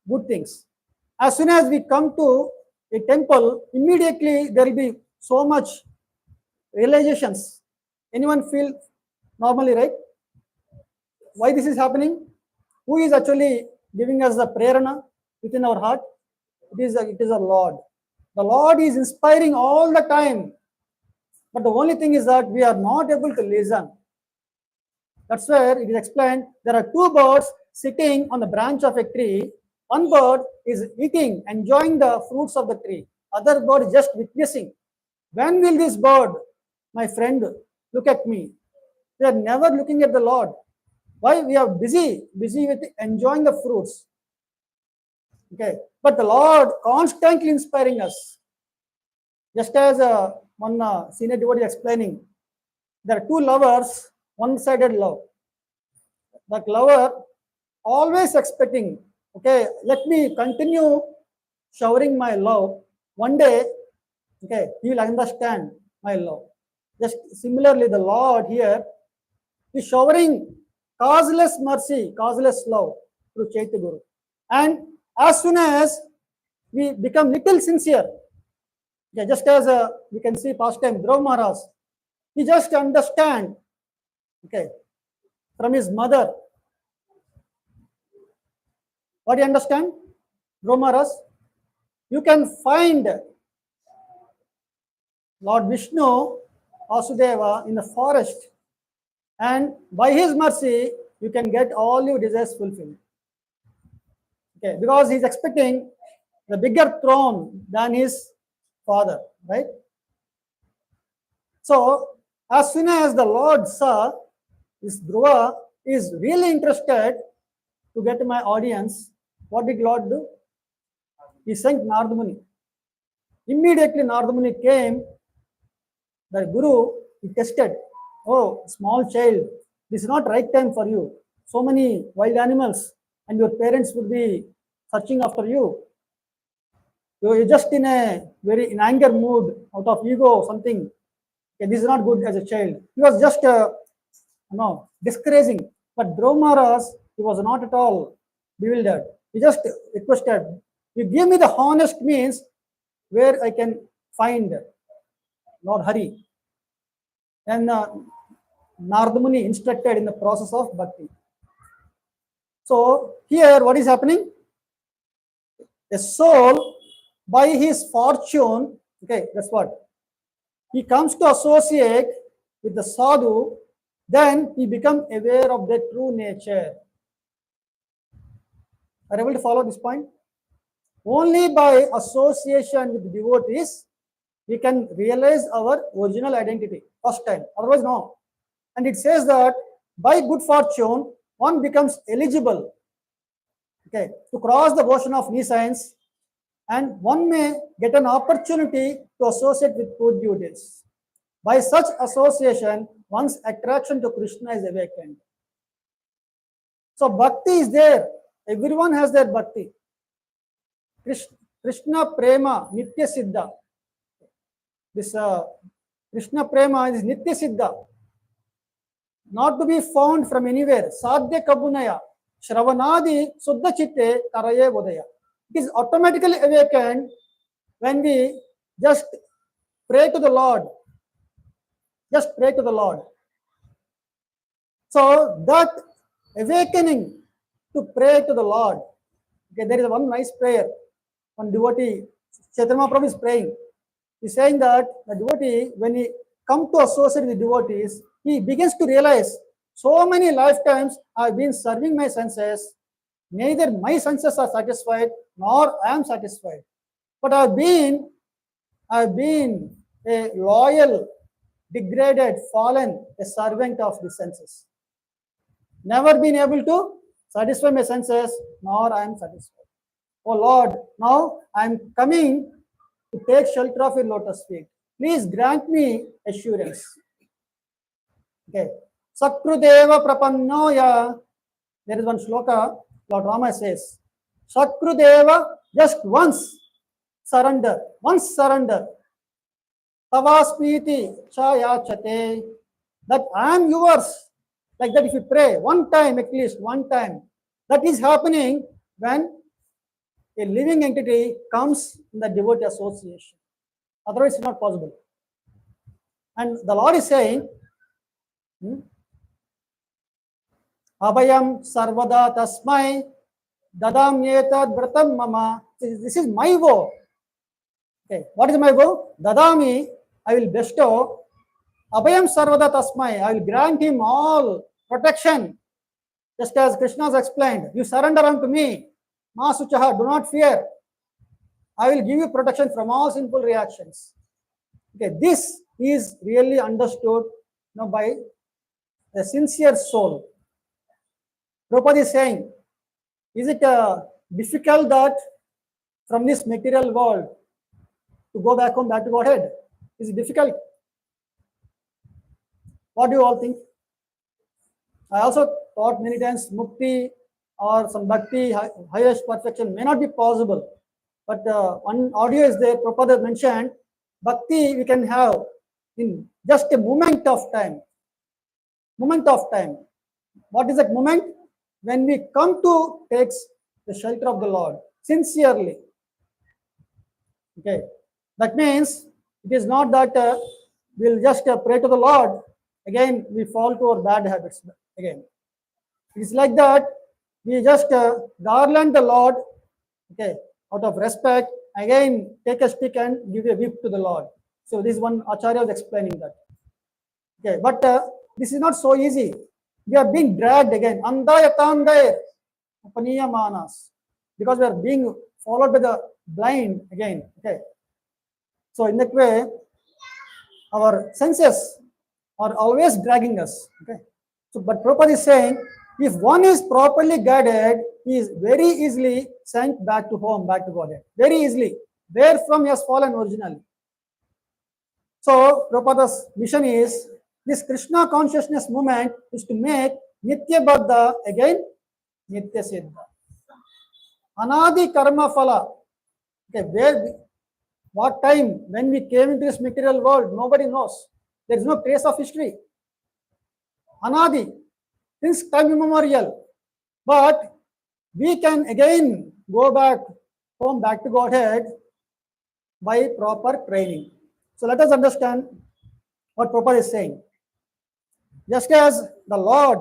good things. As soon as we come to a temple, immediately there will be so much realizations. Anyone feel normally, right? Why this is happening? Who is actually giving us the prerana within our heart? It is a Lord. The Lord is inspiring all the time. But the only thing is that we are not able to listen. That's where it is explained. There are two birds sitting on the branch of a tree. One bird is eating, enjoying the fruits of the tree. Other bird is just witnessing. When will this bird, my friend, look at me? They are never looking at the Lord. Why? We are busy with enjoying the fruits. Okay, but the Lord constantly inspiring us. Just as one senior devotee explaining, there are two lovers, one-sided love. That lover always expecting, okay, let me continue showering my love. One day, okay, he will understand my love. Just similarly, the Lord here is showering causeless mercy, causeless love through Chaitya Guru. And as soon as we become little sincere, okay, just as we can see past time, Dhruv Maharaj, he just understand, okay, from his mother. What do you understand? Dhruv Maharaj, you can find Lord Vishnu, Vasudeva in the forest, and by his mercy, you can get all your desires fulfilled. Okay, because he's expecting the bigger throne than his father, right? So, as soon as the Lord saw this Dhruva is really interested to get my audience, what did Lord do? He sent Narada Muni. Immediately Narada Muni came. The Guru, he tested. Oh, small child, this is not right time for you. So many wild animals and your parents would be searching after you. You're just in a very in anger mood, out of ego or something. Okay, this is not good as a child. He was just discouraging. But Dhruva Maharaj, he was not at all bewildered. He just requested, you give me the honest means where I can find Lord Hari. And Narada Muni instructed in the process of bhakti. So here what is happening? A soul, by his fortune, okay, that's what. He comes to associate with the sadhu, then he becomes aware of their true nature. Are you able to follow this point? only by association with devotees we can realize our original identity first time. Otherwise, no. And it says that by good fortune, one becomes eligible, okay, to cross the ocean of nescience, and one may get an opportunity to associate with good devotees. By such association, one's attraction to Krishna is awakened. So bhakti is there. Everyone has their bhakti. Krishna prema nitya siddha. This Krishna prema is nitya siddha, not to be found from anywhere. Sadhya kabunaya shravanadi suddha chitte karaye bodaya. It is automatically awakened when we just pray to the Lord. Just pray to the Lord. So that awakening to pray to the Lord. Okay, there is one nice prayer. One devotee, Chaitanya Prabhu is praying. He's saying that the devotee, when he comes to associate with devotees, he begins to realize so many lifetimes I've been serving my senses. Neither my senses are satisfied nor I am satisfied. But I've been a loyal, degraded, fallen, a servant of the senses. Never been able to satisfy my senses, nor I am satisfied. Oh Lord, now I am coming to take shelter of your lotus feet. Please grant me assurance. Okay. Sakrudeva prapannoya. There is one shloka, Lord Rama says, Sakrudeva, just once surrender. Once surrender. Tavaspiti chayachate. That I am yours. Like that, if you pray one time, at least one time, that is happening when a living entity comes in the devotee association. Otherwise, it's not possible. And the Lord is saying, Abhayam sarvada tasmai dadamyetad vratam mama. This is my vow. Okay, what is my vow? Dadami, I will bestow. Abhayam sarvada tasmai, I will grant him all protection. Just as Krishna has explained, you surrender unto me. Ma suchaha, do not fear. I will give you protection from all sinful reactions. Okay, this is really understood by a sincere soul. Prabhupada is saying, is it difficult that from this material world to go back home, back to Godhead? Is it difficult? What do you all think? I also thought many times mukti or some bhakti, highest perfection may not be possible. But one audio is there, Prabhupada mentioned, bhakti we can have in just a moment of time. Moment of time. What is that moment? When we come to take the shelter of the Lord, sincerely. Okay. That means it is not that we'll just pray to the Lord, again we fall to our bad habits again. It's like that, we just garland the Lord, okay, out of respect, again take a stick and give a whip to the Lord. So this one Acharya was explaining that. Okay, but this is not so easy. We are being dragged again, andayatandaya upaniya manas, because we are being followed by the blind again. Okay. So in that way, our senses are always dragging us. Okay. So, but Prabhupada is saying, if one is properly guided, he is very easily sent back to home, back to Godhead. Very easily. Where from he has fallen originally. So Prabhupada's mission is, this Krishna consciousness movement is to make Nitya Baddha again Nitya Siddha. Anadi Karma Phala. Okay, what time, when we came into this material world, nobody knows. There is no trace of history. Anadi, since time immemorial. But we can again go back home, back to Godhead by proper training. So let us understand what Prabhupada is saying. Just as the Lord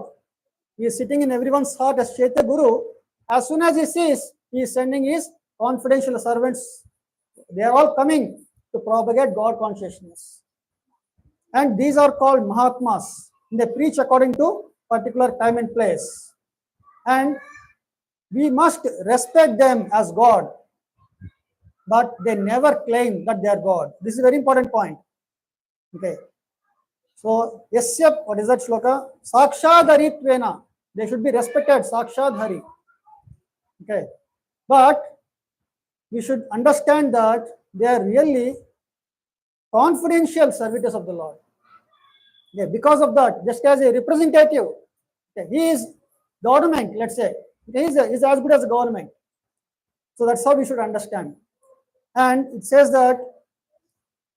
is sitting in everyone's heart as Chaitya Guru, as soon as he sees, he is sending his confidential servants. They are all coming to propagate God consciousness. And these are called Mahatmas. They preach according to particular time and place. And we must respect them as God. but they never claim that they are God. This is a very important point. Okay. So, Yasya, what is that shloka? Sakshadharitvena. They should be respected. Sakshadhari. Okay. But we should understand that they are really confidential servitors of the Lord. Okay. Because of that, just as a representative, okay, he is government, let's say. He is as good as the government. So that's how we should understand. And it says that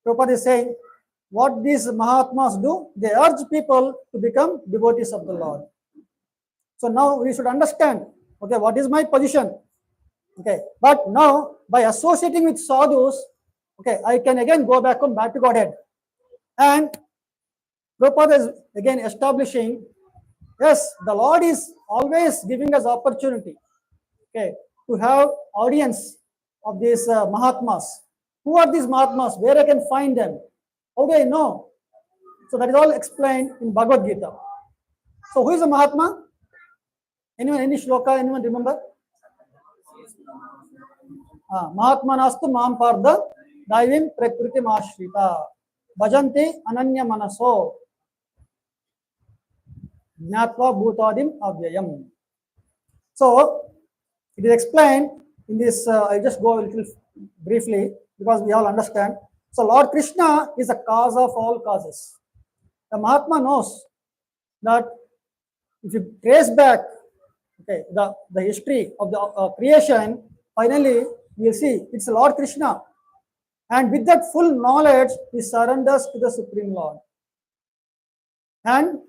Prabhupada is saying, what these Mahatmas do, they urge people to become devotees of the Lord. So now we should understand, okay, what is my position? Okay, but now by associating with sadhus, okay, I can again go back to Godhead. And Prabhupada is again establishing, yes, the Lord is always giving us opportunity, okay, to have audience of these Mahatmas. Who are these Mahatmas? Where I can find them? How do I know? So that is all explained in Bhagavad Gita. So who is a Mahatma? Anyone, any shloka, anyone remember? Mahatma nastu mam parda daivim prakriti mashrita bhajanti ananya manaso jnatva bhutadim avyayam. So it is explained in this, I'll just go a little briefly because we all understand. So Lord Krishna is the cause of all causes. The Mahatma knows that if you trace back, okay, the history of the creation, finally you will see it's Lord Krishna. And with that full knowledge, he surrenders to the Supreme Lord. And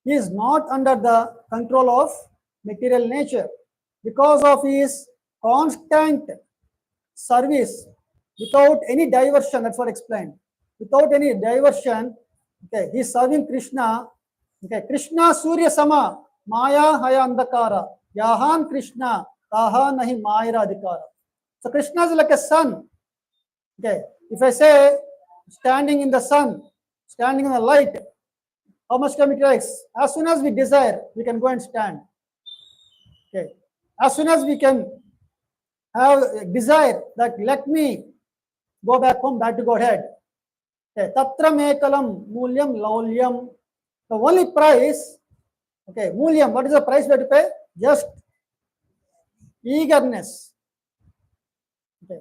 he is not under the control of material nature because of his constant service without any diversion. That's what I explained. Without any diversion, okay, he is serving Krishna. Okay, Krishna Surya Sama, Maya Haya Andakara, Yahan Krishna, Taha Nahi Mayra Adhikara. So Krishna is like a sun. Okay, if I say standing in the sun, standing in the light, how much time it takes? As soon as we desire, we can go and stand. Okay, as soon as we can have a desire that let me go back home, back to Godhead. Okay, Tatra Mekalam Mulyam Laulyam. The only price, okay, Mulyam, what is the price we have to pay? Just eagerness. Okay.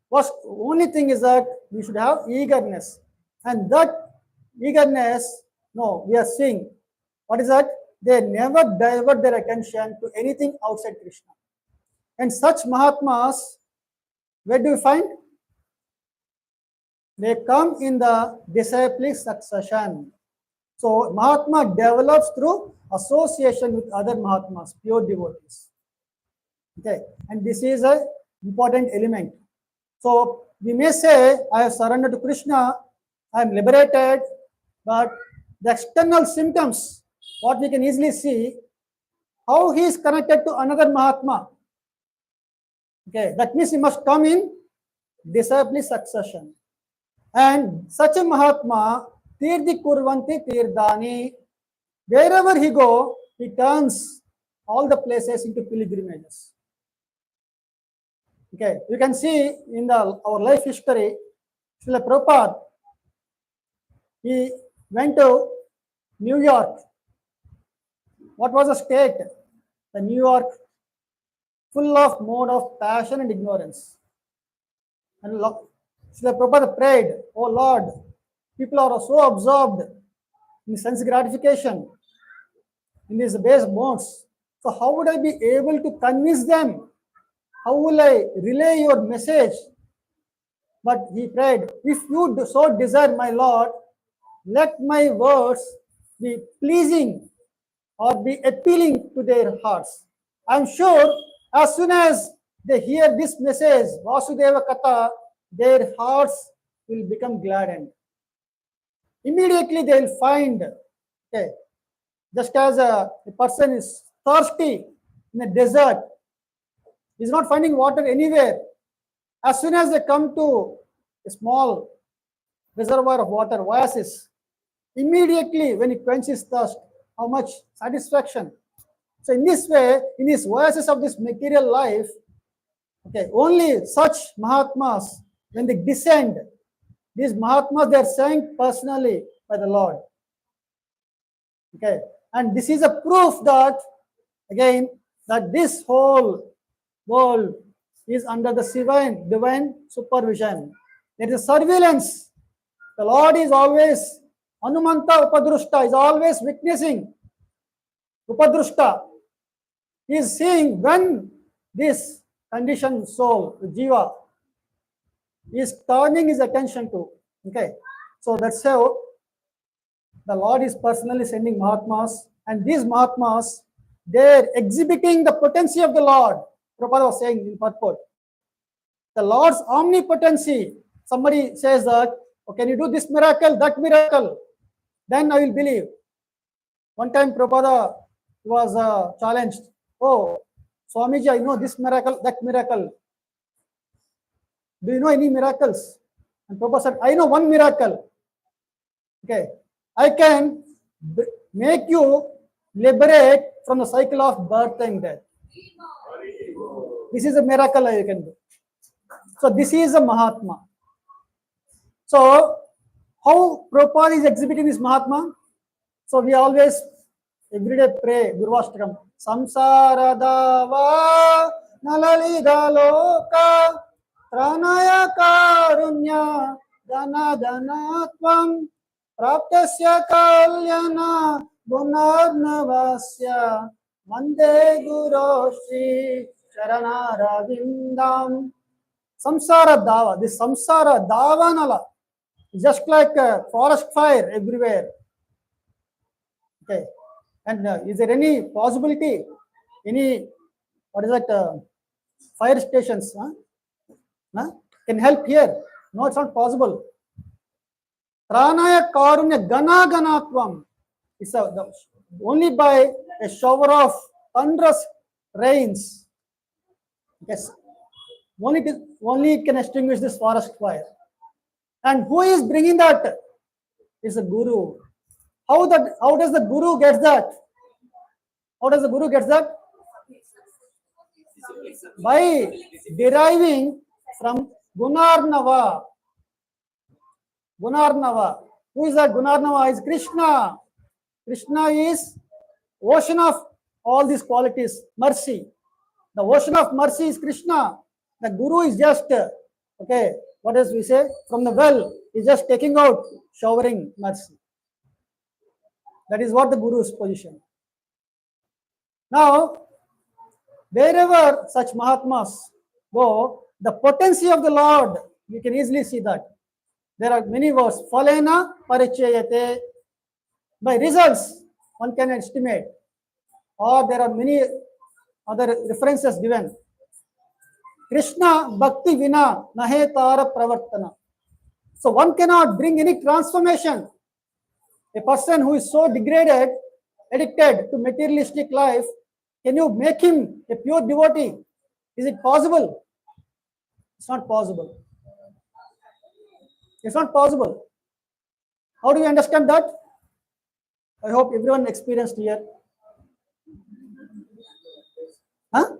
First, only thing is that we should have eagerness. And that eagerness, no, we are seeing. What is that? They never divert their attention to anything outside Krishna. And such Mahatmas, where do we find? They come in the disciplic succession. So Mahatma develops through association with other Mahatmas, pure devotees. Okay, and this is an important element. So we may say, I have surrendered to Krishna, I am liberated, but the external symptoms, what we can easily see, how he is connected to another Mahatma. Okay, that means he must come in disciplic succession. And such a Mahatma, Tirthi Kurvanti Tirdani, wherever he go, he turns all the places into pilgrimages. Okay, you can see in our life history, Srila Prabhupada, he went to New York. What was the state? The New York, full of mode of passion and ignorance. And Srila Prabhupada prayed, oh Lord, people are so absorbed in sense gratification, in these base modes. So how would I be able to convince them? How will I relay your message? But he prayed, if you so desire, my Lord, let my words be pleasing or be appealing to their hearts. I'm sure as soon as they hear this message, Vasudeva Katha, their hearts will become gladdened. Immediately they will find, okay, just as a person is thirsty in a desert, he's not finding water anywhere. As soon as they come to a small reservoir of water, oasis, immediately when he quenches thirst, how much satisfaction. So in this way, in his oasis of this material life, okay, only such Mahatmas when they descend, these Mahatmas, they are sent personally by the Lord. Okay, and this is a proof that, again, that this whole world is under the divine supervision. There is a surveillance. The Lord is always, Hanumanta Upadrushta is always witnessing. Upadrushta is seeing when this conditioned soul, Jiva, is turning his attention to. Okay, so that's how the Lord is personally sending Mahatmas, and these Mahatmas, they're exhibiting the potency of the Lord. Prabhupada was saying in purport, the Lord's omnipotency. Somebody says that, oh, can you do this miracle, that miracle? Then I will believe. One time Prabhupada was challenged. Oh, Swamiji, I know this miracle, that miracle. Do you know any miracles? And Prabhupada said, I know one miracle. Okay, I can make you liberate from the cycle of birth and death. This is a miracle I can do. So this is a Mahatma. So how Prabhupada is exhibiting this Mahatma? So we always everyday pray Gurvashtakam. Samsara dava nalalida loka pranaya karunya dana danatvam praptasya kalyana gunarnavasya mande guru shri charanaravindam. Samsara dava. This samsara dava nala, just like a forest fire everywhere. Okay, and is there any possibility, any, what is that, fire stations can help here? No, it's not possible. Pranaya karunya gana ganatvam. It's only by a shower of thunderous rains. Yes, only it can extinguish this forest fire. And who is bringing that? Is the Guru. How does the Guru get that? How does the Guru get that? By deriving from Gunarnava. Gunarnava. Who is that? Gunarnava is Krishna. Krishna is ocean of all these qualities. Mercy. The ocean of mercy is Krishna. The Guru is just, okay, what else we say? From the well, is just taking out, showering mercy. That is what the Guru's position. Now, wherever such Mahatmas go, the potency of the Lord, you can easily see that. There are many words. Falena parichayate. By results, one can estimate. Or there are many other references given. Krishna bhakti vina nahe tara pravartana. So one cannot bring any transformation. A person who is so degraded, addicted to materialistic life, can you make him a pure devotee? Is it possible? It's not possible. It's not possible. How do you understand that? I hope everyone experienced here. Huh?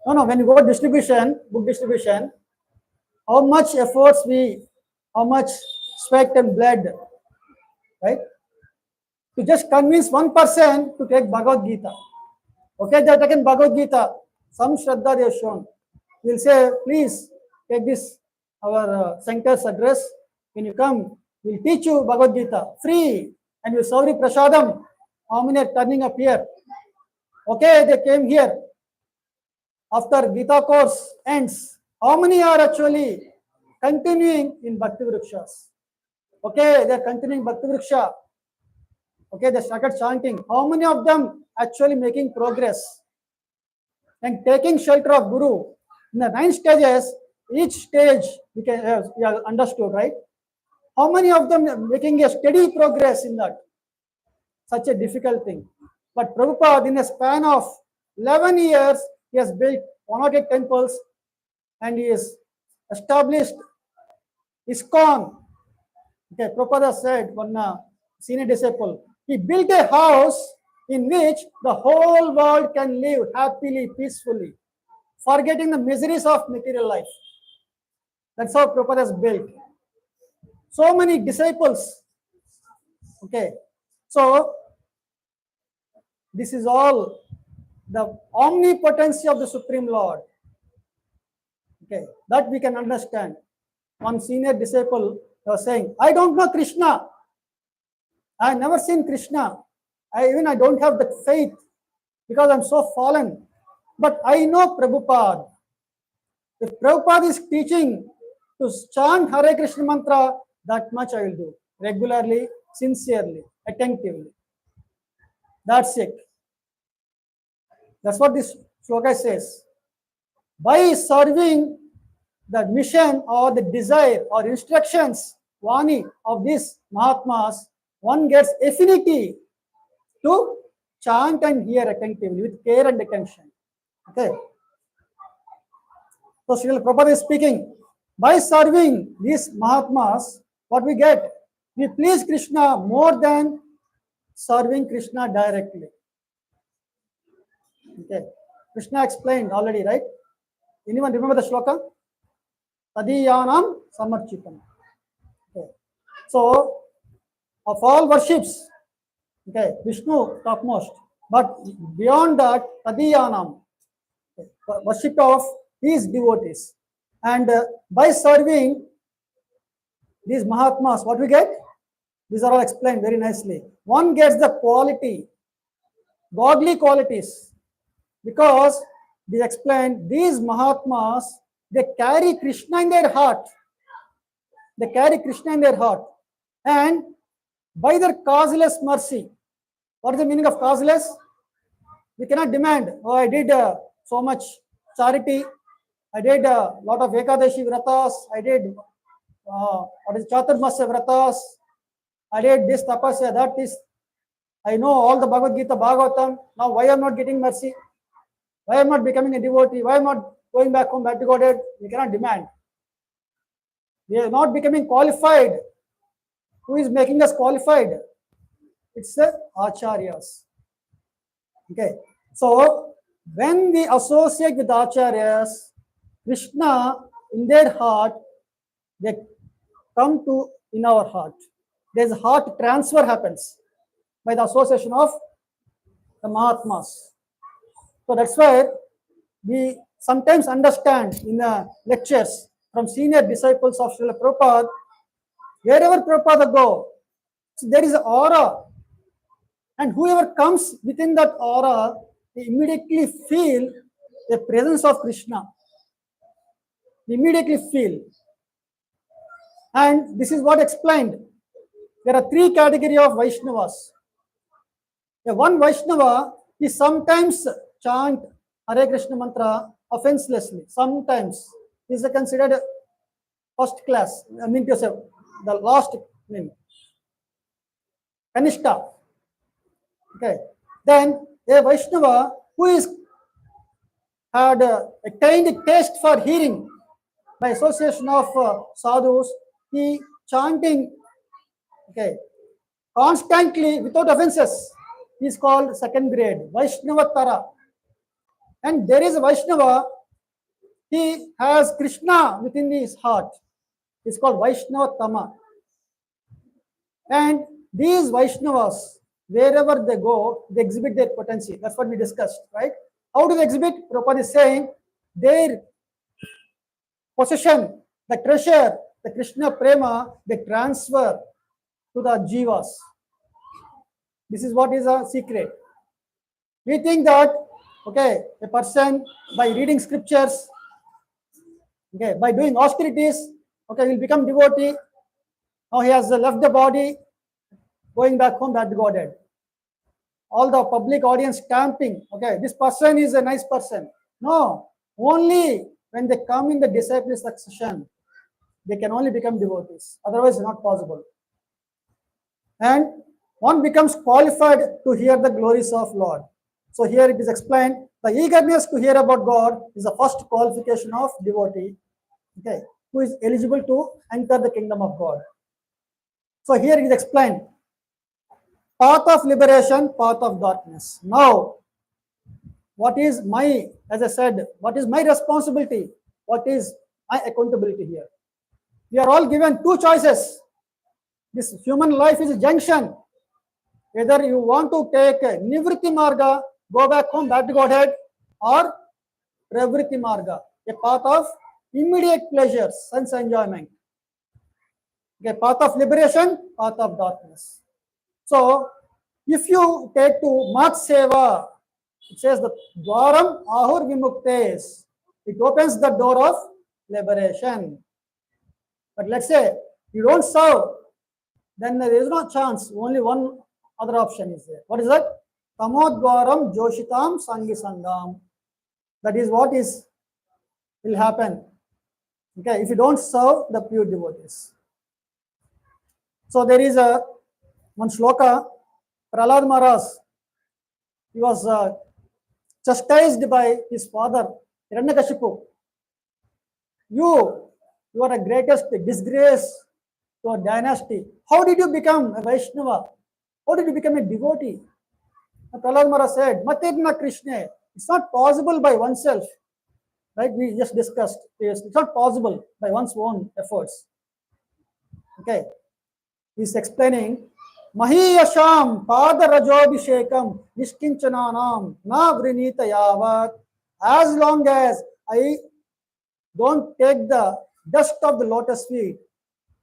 No, when you go distribution, book distribution, how much efforts how much sweat and blood, right? To just convince one person to take Bhagavad Gita. Okay, they have taken Bhagavad Gita, some Shraddha they have shown. We'll say, please take this, our center's address. When you come, we'll teach you Bhagavad Gita, free, and we'll serve you prasadam. How many are turning up here? Okay, they came here. After Gita course ends, how many are actually continuing in Bhakti Vrikshas? Okay, they're continuing Bhakti Vriksha. Okay, they started chanting. How many of them actually making progress and taking shelter of Guru? In the 9 stages, each stage we have understood, right? How many of them are making a steady progress in that? Such a difficult thing. But Prabhupada, in a span of 11 years, he has built 108 temples and he has established ISKCON. Okay, Prabhupada said, one senior disciple, he built a house in which the whole world can live happily, peacefully, forgetting the miseries of material life. That's how Prabhupada has built. So many disciples. Okay. So, this is all the omnipotency of the Supreme Lord. Okay. That we can understand. One senior disciple was saying, I don't know Krishna. I never seen Krishna. I don't have that faith because I'm so fallen. But I know Prabhupada. If Prabhupada is teaching to chant Hare Krishna mantra, that much I will do. Regularly, sincerely, attentively. That's it. That's what this sloka says. By serving the mission or the desire or instructions, Vani, of these Mahatmas, one gets affinity to chant and hear attentively with care and attention. Okay. So Srila Prabhupada is speaking. By serving these Mahatmas, what we get? We please Krishna more than serving Krishna directly. Okay. Krishna explained already, right? Anyone remember the shloka? Tadiyanam samarchitam. Okay. So, of all worships, okay, Vishnu topmost. But beyond that, Tadiyanam, okay, worship of his devotees. And by serving these Mahatmas, what we get? These are all explained very nicely. One gets the quality, godly qualities, because they explained these Mahatmas, they carry Krishna in their heart. They carry Krishna in their heart. And by their causeless mercy, what is the meaning of causeless? We cannot demand, oh, I did so much charity, I did a lot of Ekadashi vratas, I did Chaturmasya vratas, I did this tapasya, that is, I know all the Bhagavad Gita, Bhagavatam, now why I am not getting mercy? Why I am not becoming a devotee? Why I am not going back home, back to Godhead? We cannot demand. We are not becoming qualified. Who is making us qualified? It's the Acharyas. Okay. So, when we associate with Acharyas, Krishna in their heart, they come to in our heart. There's heart transfer happens by the association of the Mahatmas. So that's why we sometimes understand in the lectures from senior disciples of Srila Prabhupada, wherever Prabhupada go, so there is an aura. And whoever comes within that aura, they immediately feel the presence of Krishna. They immediately feel. And this is what explained. There are three categories of Vaishnavas. One Vaishnava is sometimes chant Hare Krishna mantra offenselessly. Sometimes he is considered first class. I mean to say the last name. Kanishta. Okay. Then a Vaishnava who is had attained taste for hearing by association of sadhus, he chanting, okay, constantly without offenses. He is called second grade, Vaishnavatara. And there is a Vaishnava, he has Krishna within his heart. It's called Vaishnavatama. And these Vaishnavas, wherever they go, they exhibit their potency. That's what we discussed, right? How do they exhibit? Prabhupada is saying their possession, the treasure, the Krishna prema, they transfer to the jivas. This is what is a secret. We think that, okay, a person by reading scriptures, okay, by doing austerities, okay, will become devotee. Now he has left the body, going back home, back to Godhead. All the public audience stamping, okay, this person is a nice person. No, only when they come in the disciple succession, they can only become devotees. Otherwise, it's not possible. And one becomes qualified to hear the glories of Lord. So here it is explained, the eagerness to hear about God is the first qualification of devotee, okay, who is eligible to enter the kingdom of God. So here it is explained, path of liberation, path of darkness. Now, what is my, as I said, what is my responsibility? What is my accountability here? We are all given two choices. This human life is a junction. Whether you want to take Nivritti Marga, go back home, back to Godhead, or Pravritti Marga, a path of immediate pleasure, sense enjoyment. A path of liberation, path of darkness. So, if you take to Mat Seva, it says the Dwaram Ahur Vimuktes. It opens the door of liberation. But let's say you don't serve, then there is no chance. Only one other option is there. What is that? Tamodvaram Joshitam Sangi Sangam. That is what will happen. Okay, if you don't serve the pure devotees. So there is one shloka, Prahlad Maharaj. He was chastised by his father, Hiranyakashipu. You are the greatest disgrace to our dynasty. How did you become a Vaishnava? How did you become a devotee? Prahlad Maharaj said, Matedna Krishna. It's not possible by oneself. Right? We just discussed. It's not possible by one's own efforts. Okay. He's explaining, Mahiyasham Pada Rajobhishekam Nishkinchananam Na Vrinita Yavat. As long as I don't take the dust of the lotus feet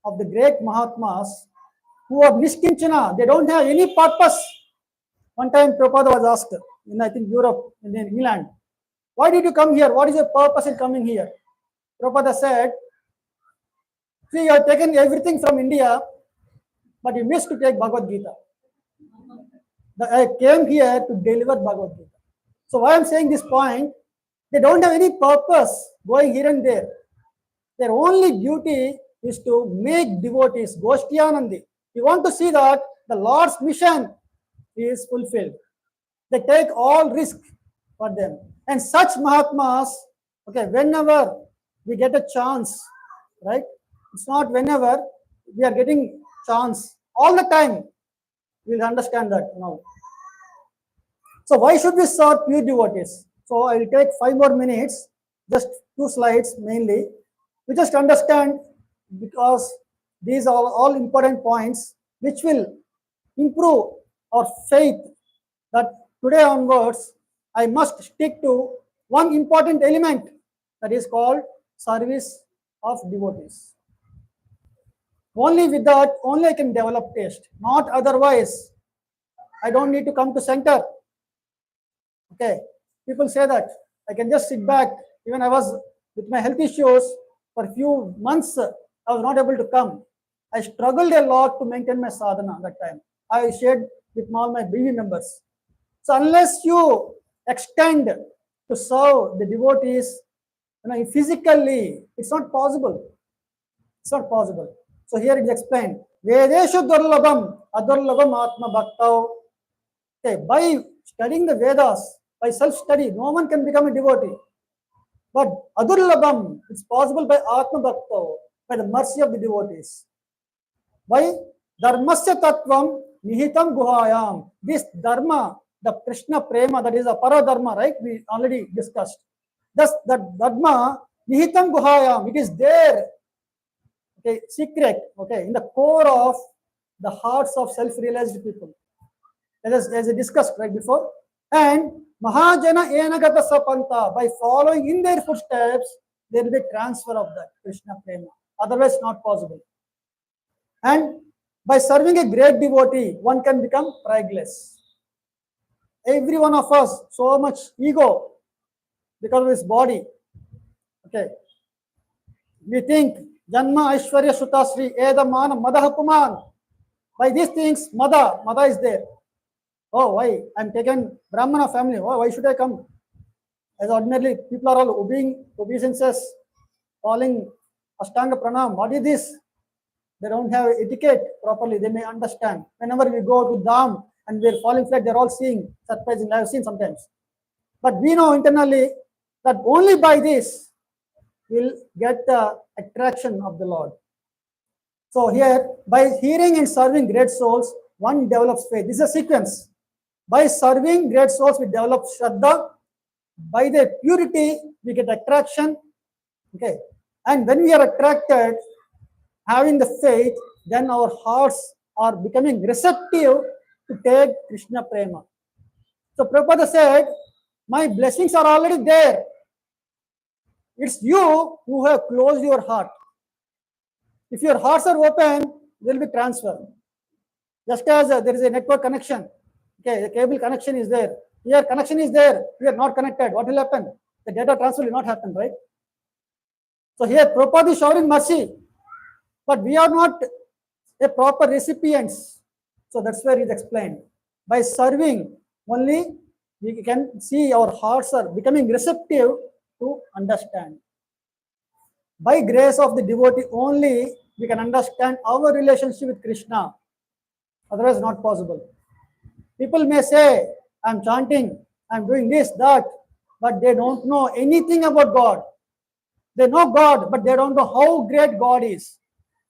of the great Mahatmas who are Nishkinchana, they don't have any purpose. One time Prabhupada was asked in, I think, Europe, in England, why did you come here? What is your purpose in coming here? Prabhupada said, see, you have taken everything from India, but you missed to take Bhagavad Gita. I came here to deliver Bhagavad Gita. So why I'm saying this point, they don't have any purpose going here and there. Their only duty is to make devotees, Goshtiyanandi. You want to see that the Lord's mission is fulfilled. They take all risk for them. And such Mahatmas, okay, whenever we get a chance, right? It's not whenever we are getting chance. All the time, we'll understand that now. So why should we serve pure devotees? So I will take 5 more minutes, just 2 slides mainly. We just understand, because these are all important points which will improve our faith that today onwards I must stick to one important element, that is called service of devotees. Only with that, only I can develop taste, not otherwise. I don't need to come to center. Okay, people say that I can just sit back. Even I was with my health issues for a few months, I was not able to come. I struggled a lot to maintain my sadhana that time. I shared with all my BV members. So unless you extend to serve the devotees, physically, it's not possible. It's not possible. So here it is explained. Vedeshu durlabam adurlabam atma bhaktau. Okay, by studying the Vedas, by self-study, no one can become a devotee. But adurlabam, it's possible by atma bhaktau, by the mercy of the devotees. Why? Dharmasya tattvam nihitam guhayam. This dharma, the Krishna prema, that is a paradharma, right? We already discussed. Thus, that dharma nihitam guhayam, it is there. Okay, secret, okay, in the core of the hearts of self-realized people. As I discussed right before. And Mahajana Enagata Sapanta, by following in their footsteps, there will be transfer of that Krishna prema. Otherwise, not possible. And by serving a great devotee, one can become prideless. Every one of us, so much ego because of his body. Okay. We think, Janma Aishwarya Sutasri Edamana Madahapuman. By these things, Mada is there. Oh, why? I'm taken Brahmana family. Oh, why should I come? As ordinarily, people are all obeying obeisances, calling Ashtanga Pranam. What is this? They don't have etiquette properly. They may understand. Whenever we go to Dham and we're falling flat, they're all seeing. Surprising. I've seen sometimes. But we know internally that only by this we'll get the attraction of the Lord. So here, by hearing and serving great souls, one develops faith. This is a sequence. By serving great souls, we develop Shraddha. By their purity, we get attraction. Okay, and when we are attracted, having the faith, then our hearts are becoming receptive to take Krishna Prema. So Prabhupada said, my blessings are already there. It's you who have closed your heart. If your hearts are open, there will be transfer. Just as there is a network connection, okay, the cable connection is there. Here connection is there, we are not connected. What will happen? The data transfer will not happen, right? So here Prabhupada is showering mercy, but we are not a proper recipients. So that's where it is explained. By serving only, we can see our hearts are becoming receptive to understand. By grace of the devotee only, we can understand our relationship with Krishna. Otherwise, not possible. People may say, I'm chanting, I'm doing this, that, but they don't know anything about God. They know God, but they don't know how great God is.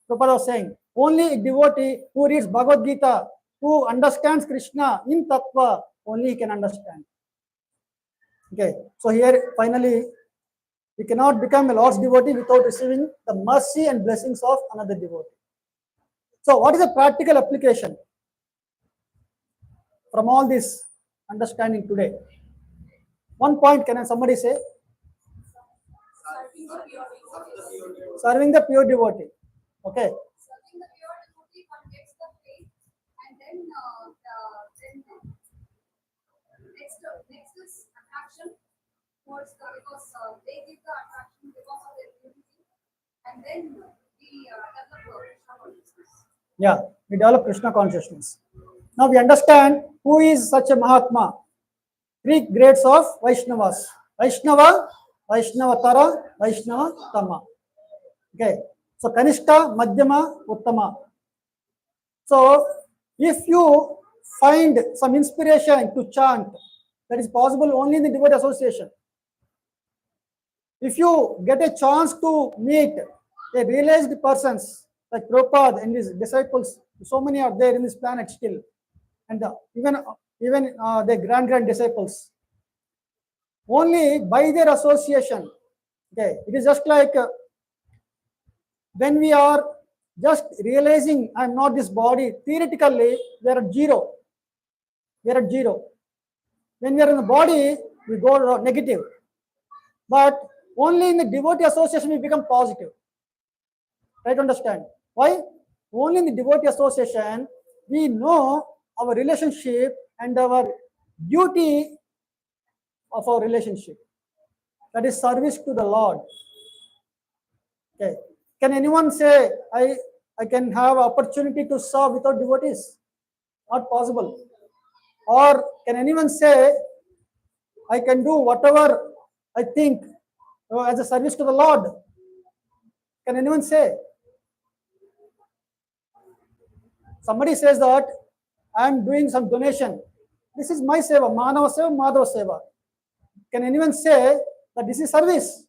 Prabhupada was saying, only a devotee who reads Bhagavad Gita, who understands Krishna in Tattva, only he can understand. Okay, so here finally, we cannot become a Lord's devotee without receiving the mercy and blessings of another devotee. So what is the practical application from all this understanding today? One point, can somebody say? Serving the pure devotee. Okay. Serving the pure devotee, one gets the faith, and then next is attraction towards because they give the attraction because of their purity, and then we develop Krishna consciousness. Yeah, we develop Krishna consciousness. Now we understand who is such a Mahatma. Three grades of Vaishnavas. Vaishnava, Vaishnavatara, Vaishnava Tama. Okay. So Kanishta, Madhyama, Uttama. So if you find some inspiration to chant, that is possible only in the devotee association. If you get a chance to meet a realized persons like Prabhupada and his disciples, so many are there in this planet still, and even their grand disciples. Only by their association, okay, it is just like when we are just realizing I'm not this body, theoretically we are at zero. We are at zero. When we are in the body, we go negative. But only in the devotee association we become positive. Try to understand. Why? Only in the devotee association we know our relationship and our duty of our relationship. That is service to the Lord. Okay. Can anyone say I can have opportunity to serve without devotees? Not possible. Or can anyone say I can do whatever I think as a service to the Lord? Can anyone say? Somebody says that I am doing some donation. This is my seva, Manava seva, Madhava seva. Can anyone say that this is service?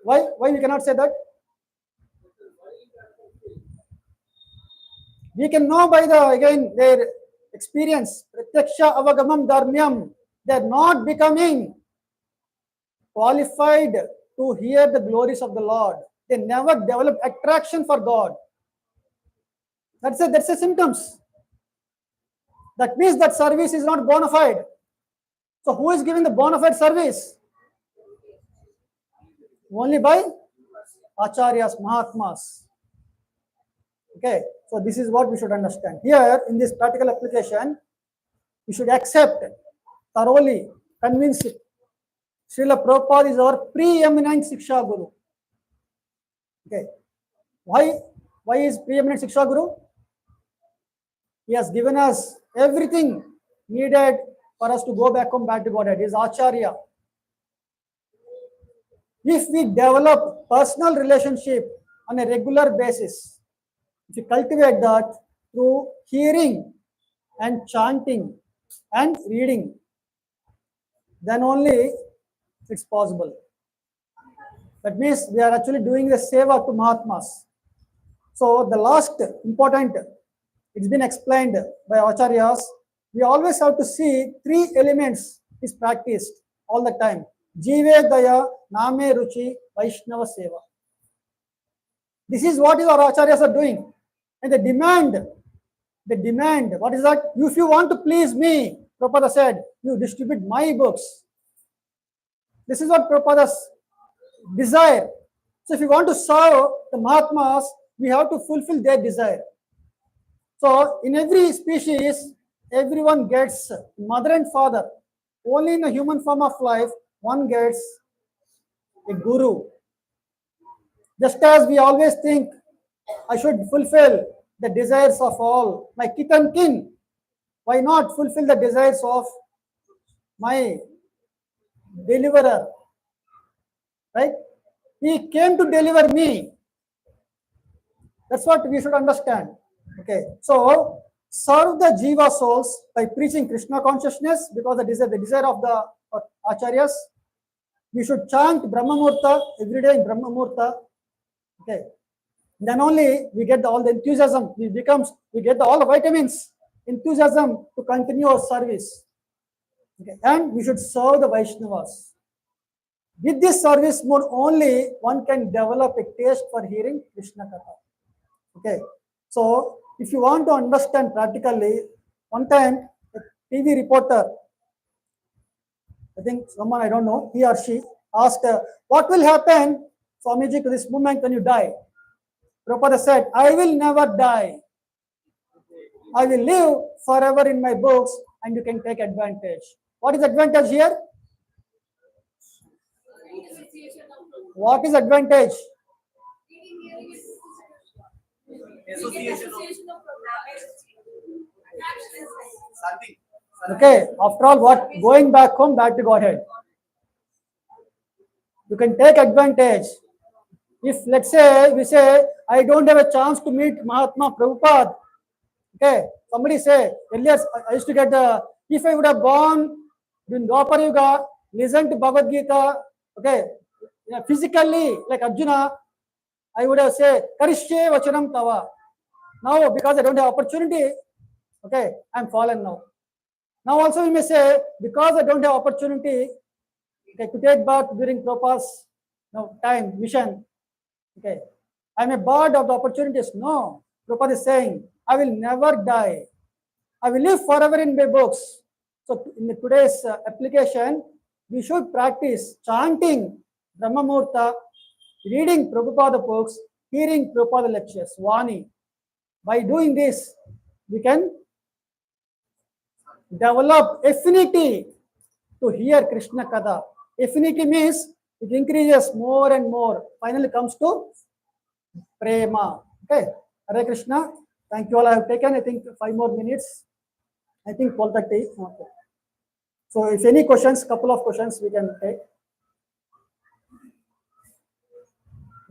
Why we cannot say that? We can know by their experience, pratyaksha avagamam dharmyam. They are not becoming qualified to hear the glories of the Lord. They never develop attraction for God. That's a symptoms. That means that service is not bona fide. So who is giving the bona fide service? Only by acharyas, mahatmas. Okay, so this is what we should understand. Here in this practical application, we should accept thoroughly, convince it. Srila Prabhupada is our preeminent Siksha Guru. Okay, why is preeminent Siksha Guru? He has given us everything needed for us to go back home, back to Godhead. He is Acharya. If we develop personal relationship on a regular basis, if we cultivate that through hearing and chanting and reading, then only it's possible. That means we are actually doing the seva to Mahatmas. So the last important, it's been explained by Acharyas, we always have to see three elements is practiced all the time. Jive Daya, Name Ruchi, Vaishnava Seva. This is what our acharyas are doing. And they demand, what is that? If you want to please me, Prabhupada said, you distribute my books. This is what Prabhupada's desire. So if you want to serve the Mahatmas, we have to fulfill their desire. So in every species, everyone gets mother and father. Only in a human form of life, one gets a guru. Just as we always think, I should fulfill the desires of all my kith and kin. Why not fulfill the desires of my deliverer? Right? He came to deliver me. That's what we should understand. Okay. So serve the Jiva souls by preaching Krishna consciousness, because that is the desire of the acharyas. We should chant Brahma Murta every day in Brahma Murta. Okay. Then only we get all the enthusiasm. We get all the vitamins, enthusiasm to continue our service. Okay. And we should serve the Vaishnavas. With this service mode only, one can develop a taste for hearing Krishna Katha. Okay. So if you want to understand practically, one time a TV reporter, I think someone, I don't know, he or she asked, what will happen, Swamiji, to this movement when you die? Prabhupada said, I will never die. I will live forever in my books and you can take advantage. What is advantage here? What is advantage? Association of something. Okay, after all, what? Going back home, back to Godhead. You can take advantage. If, let's say, we say, I don't have a chance to meet Mahatma Prabhupada. Okay, somebody say, earlier I used to get if I would have born in Dwapar Yuga, listened to Bhagavad Gita, okay, physically, like Arjuna, I would have said, Karishye Vachanam Tava. Now, because I don't have opportunity, okay, I'm fallen now. Now also we may say, because I don't have opportunity, okay, to take birth during Prabhupada's time, mission, okay, I'm a bird of the opportunities. No, Prabhupada is saying, I will never die. I will live forever in my books. So in today's application, we should practice chanting Brahma Murta, reading Prabhupada books, hearing Prabhupada lectures, Vani. By doing this, we can develop affinity to hear Krishna Katha. Affinity means it increases more and more. Finally comes to prema. Okay. Hare Krishna. Thank you all. I have taken, I think, 5 more minutes. I think 12:30. Okay. So if any questions, couple of questions we can take.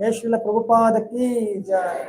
Jai Srila Prabhupada ki jai.